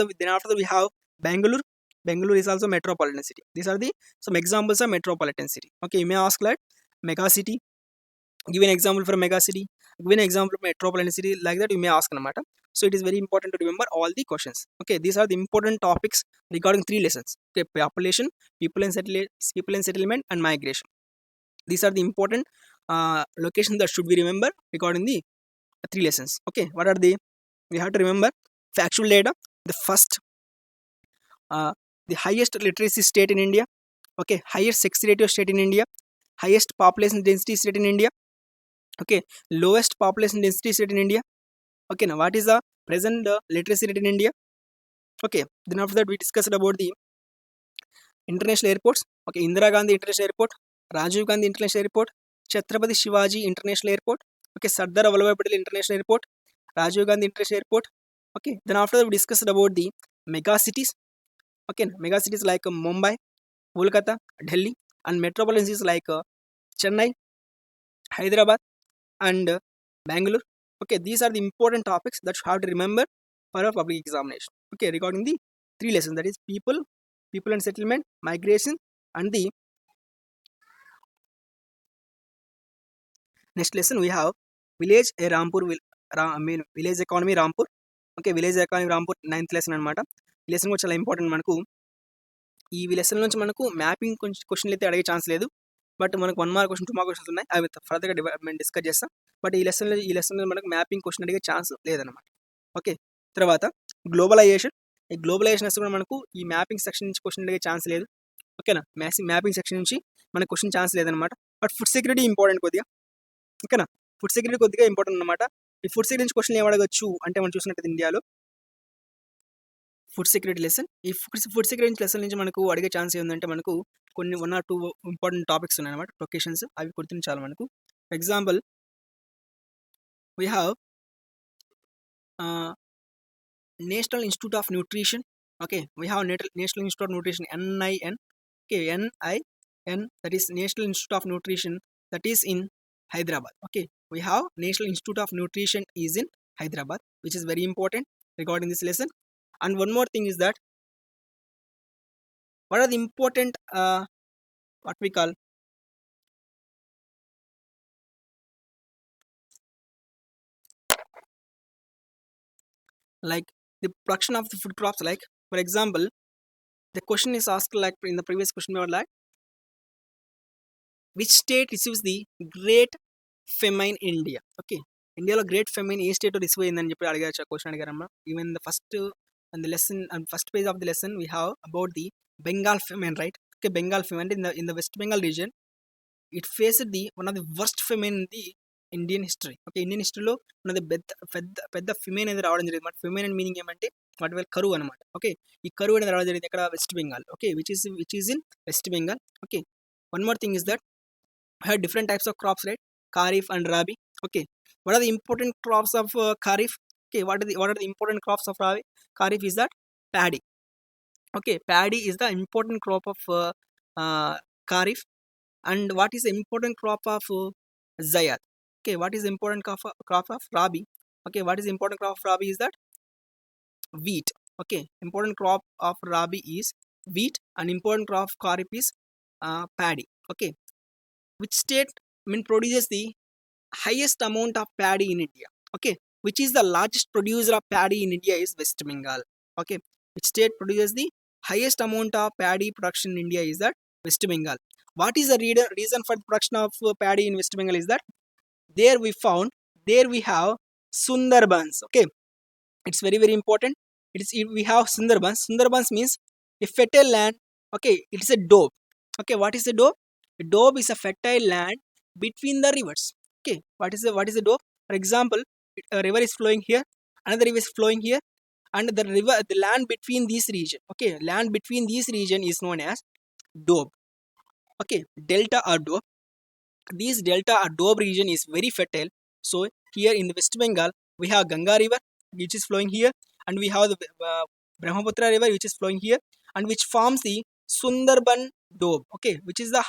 that we have Bangalore. Bangalore is also metropolitan city. These are the some examples of metropolitan city. Okay, you may ask that mega city. Give an example for mega city. Give an example of metropolitan city. Like that you may ask anamata. So it is very important to remember all the questions. Okay, these are the important topics regarding 3 lessons. Okay, population, people and settlement, and migration. These are the important locations that should we remember regarding the 3 lessons. Okay, what are they? We have to remember factual data. The first, the highest literacy state in India. Okay, highest sex ratio state in India. Highest population density state in India. Okay, lowest population density state in India. Okay, now what is the present literacy rate in India? Okay, then after that we discussed about the international airports. Okay, Indira Gandhi International Airport, Rajiv Gandhi International Airport, Chhatrapati Shivaji International Airport. Okay, Sardar Vallabhbhai Patel International Airport, Rajiv Gandhi International Airport. Okay, then after that we discussed about the mega cities. Okay, mega cities like Mumbai, Kolkata, Delhi, and metropolitan cities like Chennai, Hyderabad, and Bangalore. Okay, these are the important topics that you have to remember for a public examination. Okay, regarding the 3 lessons, that is people and settlement, migration, and the next lesson we have village economy Rampur. Okay, village economy Rampur 9th lesson అనమాట. ఈ lesson కూడా చాలా important. మనకు ఈ lesson నుంచి మనకు mapping క్వశ్చన్లు అయితే అడిగే ఛాన్స్ లేదు. బట్ మనకు 1 మార్క్ క్వశ్చన్ 2 మార్క్ క్వశ్చన్స్ ఉన్నాయి. అవి ఫర్దర్గా మేము డిస్కస్ చేస్తాం. బట్ ఈ లెసన్లో మనకు మ్యాపింగ్ క్వశ్చన్ అడిగే ఛాన్స్ లేదనమాట. ఓకే, తర్వాత గ్లోబలైజేషన్. ఈ గ్లోబలైజేషన్ కూడా మనకు ఈ మ్యాపింగ్ సెక్షన్ నుంచి క్వశ్చన్ అడిగే ఛాన్స్ లేదు. ఓకేనా, మ్యాపింగ్ సెక్షన్ నుంచి మనకు క్వశ్చన్ ఛాన్స్ లేదనమాట. బట్ ఫుడ్ సెక్యూరిటీ ఇంపార్టెంట్ కొద్దిగా. ఓకేనా, ఫుడ్ సెక్యూరిటీ కొద్దిగా ఇంపార్టెంట్ అనమాట. ఈ ఫుడ్ సెక్యూరిటీ నుంచి క్వశ్చన్ ఏం అడగచ్చు అంటే మనం చూసినట్టు ఇండియాలో ఫుడ్ సెక్యూరిటీ లెసన్. ఈ ఫుడ్ సెక్యూరిటీ లెసన్ నుంచి మనకు అడిగే ఛాన్స్ ఏంటంటే మనకు కొన్ని 1 or 2 ఇంపార్టెంట్ టాపిక్స్ ఉన్నాయన్నమాట, లొకేషన్స్. అవి గుర్తించాలి మనకు. For example we have national institute of nutrition. Okay, we have national institute of nutrition, NIN. Okay, NIN, that is National Institute of Nutrition, that is in Hyderabad. Okay, we have National Institute of Nutrition is in Hyderabad, which is very important regarding this lesson. And one more thing is that what are the important what we call like the production of the food crops. Like for example, the question is asked like in the previous question we were like, which state receives the great famine in India? Okay, ఇండియాలో great famine ఏ state receive అయిందని చెప్పి అడిగారు, question అడిగారమ్మా. Even the first and the lesson and first page of the lesson we have about the Bengal famine, right? Okay, Bengal famine in the West Bengal region, it faced the one of the worst famine in the Indian history. Okay, Indian history లో ఉన్నది పెద్ద ఫిమైన్ అనేది రావడం జరిగింది. ఫిమైన్ and meaning ఏమంటే వాటి వల్ల కరువు అనమాట. ఓకే, ఈ కరువు అనేది రావడం జరిగింది ఎక్కడ? West Bengal. Okay, which is in west Bengal. Okay, one more thing is that have different types of crops, right? Kharif and Rabi. Okay, what are the important crops of Kharif? Okay, what are the important crops of Rabi? Kharif is that paddy. Okay, paddy is the important crop of Kharif. And what is the important crop of Zayat? Okay, what is the important crop of Rabi? Okay, what is the important crop of Rabi is that wheat. Okay, important crop of Rabi is wheat, and important crop of Kharif is paddy. Okay, which state produces the highest amount of paddy in India? Okay, which is the largest producer of paddy in India is West Bengal. Okay, which state produces the highest amount of paddy production in India is that West Bengal. What is the reason for the production of paddy in West Bengal is that there we have Sundarbans. Okay, it's very important. We have Sundarbans. Sundarbans means a fertile land. Okay, it's a doab. Okay, what is a doab? A doab is a fertile land between the rivers. Okay, what is a doab? For example, a river is flowing here, another river is flowing here, and the land between these region. Okay, land between these region is known as doab. Okay, delta or doab. These delta or doab region is very fertile. So here in the West Bengal we have Ganga river which is flowing here, and we have the Brahmaputra river which is flowing here, and which forms the Sundarban doab. Okay, which is the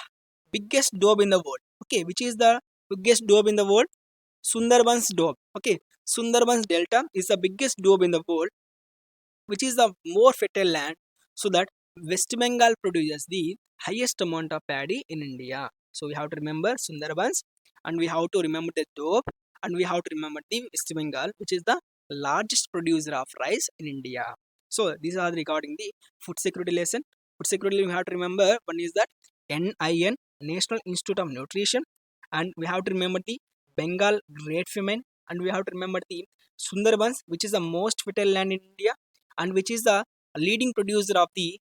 biggest doab in the world. Okay, which is the biggest doab in the world? Sundarbans doab. Okay, Sundarbans delta is the biggest doab in the world, which is the more fertile land, so that West Bengal produces the highest amount of paddy in India. So we have to remember Sundarbans, and we have to remember the doab, and we have to remember the West Bengal, which is the largest producer of rice in India. So these are regarding the food security lesson. Food security we have to remember, one is that NIN, National Institute of Nutrition, and we have to remember the Bengal Great Famine, and we have to remember the Sundarbans, which is the most fertile land in India, and which is the leading producer of the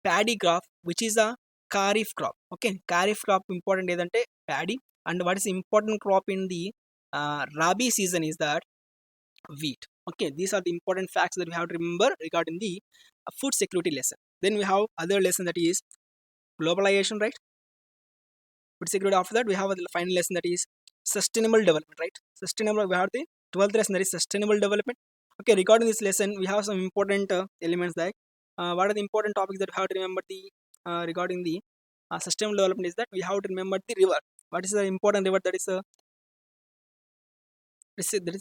paddy crop, which is a kharif crop. Okay, kharif crop important edante paddy, and what is important crop in the rabi season is that wheat. Okay, these are the important facts that we have to remember regarding the food security lesson. Then we have other lesson, that is globalization, right? Food security. After that we have the final lesson, that is sustainable development, right? Sustainable, we have the 12th lesson, that is sustainable development. Okay, regarding this lesson we have some important elements, like what are the important topics that we have to remember the regarding the sustainable development is that we have to remember the river. What is the important river that is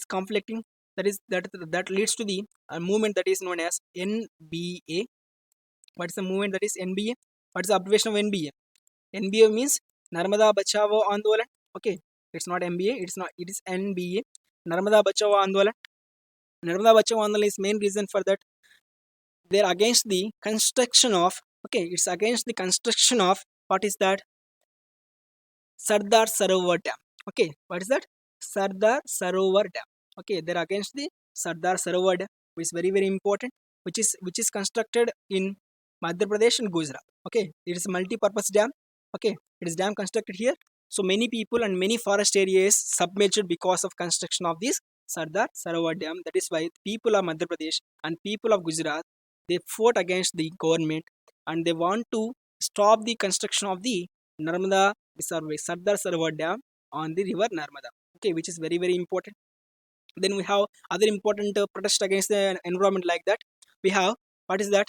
conflicting, that leads to the movement that is known as NBA. What is the movement that is NBA? What is the abbreviation of NBA? NBA means Narmada Bachao Andolan. Okay, it's not MBA, it is NBA, Narmada Bachao Andolan. Narmada Bachao Andolan is main reason for that. They're against the construction of, okay, it's against the construction of, what is that? Sardar Sarovar Dam. Okay, what is that? Sardar Sarovar Dam. Okay, they're against the Sardar Sarovar Dam, which is very important, which is constructed in Madhya Pradesh and Gujarat. Okay, it is a multi-purpose dam. Okay, it is dam constructed here. So many people and many forest areas submerged because of construction of this Sardar Sarovar Dam. That is why people of Madhya Pradesh and people of Gujarat, they fought against the government, and they want to stop the construction of the Narmada Sardar Sarovar Dam on the river Narmada. Okay, which is very important. Then we have other important protest against the environment, like that. We have, what is that?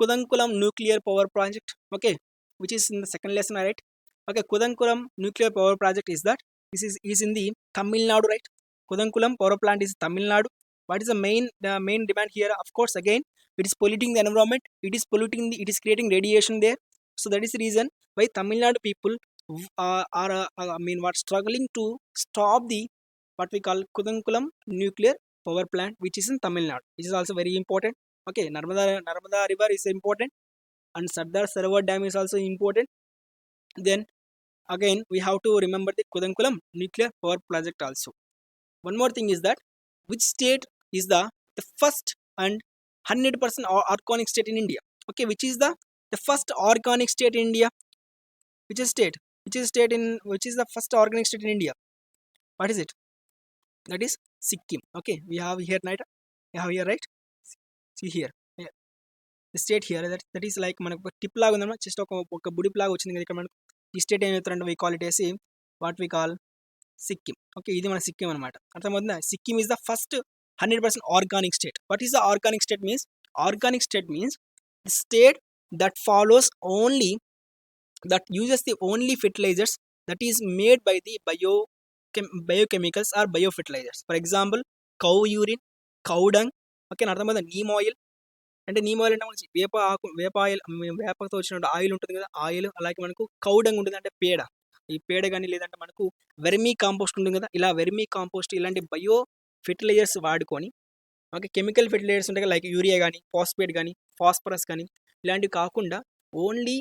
Kudankulam nuclear power project. Okay, which is in the second lesson, right? Okay, Kudankulam nuclear power project is that this is in the Tamil Nadu, right? Kudankulam power plant is Tamil Nadu. What is the main demand here? Of course, again, it is polluting the environment. It is creating radiation there. So that is the reason why Tamil Nadu people are struggling to stop the what we call Kudankulam nuclear power plant, which is in Tamil Nadu, which is also very important. Okay, Narmada river is important, and Sardar Sarovar Dam is also important. Then again we have to remember the Kudankulam nuclear power project also. One more thing is that, which state is the first and 100% organic state in India? Okay, which is the first organic state in India? Which is the first organic state in India? What is it? That is Sikkim. Okay, we have here, right? See here, the state here, that is like మనకు tip లాగా ఉందన్నమాట, just ఒక బుడిప్ లాగా వచ్చింది కదా ఇక్కడ మనకు. ఈ స్టేట్ ఏం చెప్తారంటే we call it as what we call Sikkim. Okay, ఇది మన సిక్కిం అనమాట. అర్థమవుతుందా? Sikkim is the first 100% organic state. What is the organic state means? Organic state means the state that follows only, that uses the only fertilizers that is made by the biochemicals or biofertilizers. For example, cow urine, cow dung. Okay, అర్థమవుతుందా? Neem oil అంటే మనకి వేప oil, వేపతో వచ్చిన oil ఉంటుంది కదా, oil. అలాగే మనకు cow dung ఉంటుంది, అంటే పేడ. ఈ పేడ కానీ, లేదంటే మనకు వెర్మీ కాంపోస్ట్ ఉంటుంది కదా, ఇలా వెర్మీ కాంపోస్ట్, ఇలాంటి బయో ఫెర్టిలైజర్స్ వాడుకొని, ఓకే, కెమికల్ ఫెర్టిలైజర్స్ ఉంటాయి, లైక్ యూరియా కానీ, ఫాస్ఫేట్ కానీ, ఫాస్ఫరస్ కానీ, ఇలాంటివి కాకుండా ఓన్లీ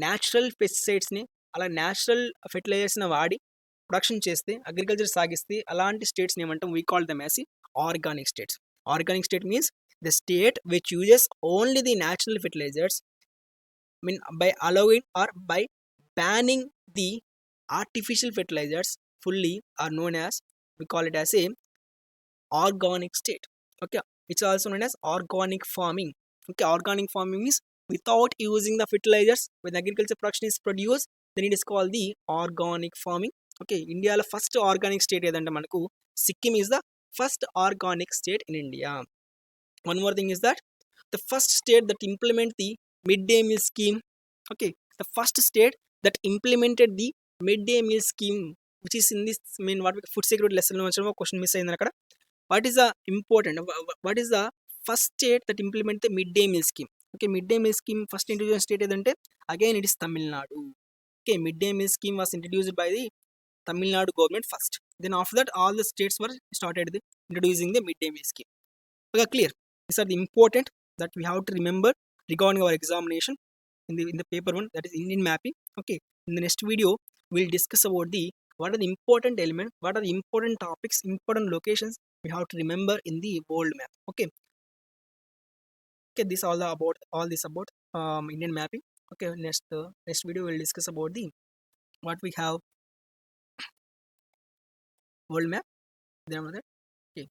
న్యాచురల్ పెస్టిసైడ్స్ని అలా న్యాచురల్ ఫెర్టిలైజర్స్ని వాడి ప్రొడక్షన్ చేస్తే అగ్రికల్చర్ సాగిస్తే అలాంటి స్టేట్స్ని ఏమంటాం we call them as organic states. Organic state means the state which uses only the natural fertilisers mean by allowing or by banning the artificial fertilizers fully are known as, we call it as a organic state. Okay, it's also known as organic farming. Okay, organic farming means without using the fertilizers when agriculture production is produced, then it is called the organic farming. Okay, India la first organic state ఏదంటే మనకు Sikkim is the first organic state in India. One more thing is that the first state that implement the midday meal scheme. Okay, the first state that implemented the midday meal scheme, which is in this mean what food security lesson లో వచ్చిన question miss అయింది అక్కడ. What is the important, what is the first state that implement the midday meal scheme? Okay, midday meal scheme first introduced state ఏదంటే again it is Tamil Nadu. Okay, midday meal scheme was introduced by the Tamil Nadu government first. Then after that all the states were started introducing the midday meal scheme. Okay, clear? These are the important that we have to remember regarding our examination in the paper one, that is Indian mapping. Okay, in the next video we'll discuss about the what are the important elements, what are the important topics, important locations we have to remember in the world map. Okay, this all this about Indian mapping. Okay, next video we'll discuss about the what we have world map. Then okay,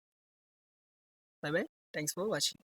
bye bye, thanks for watching.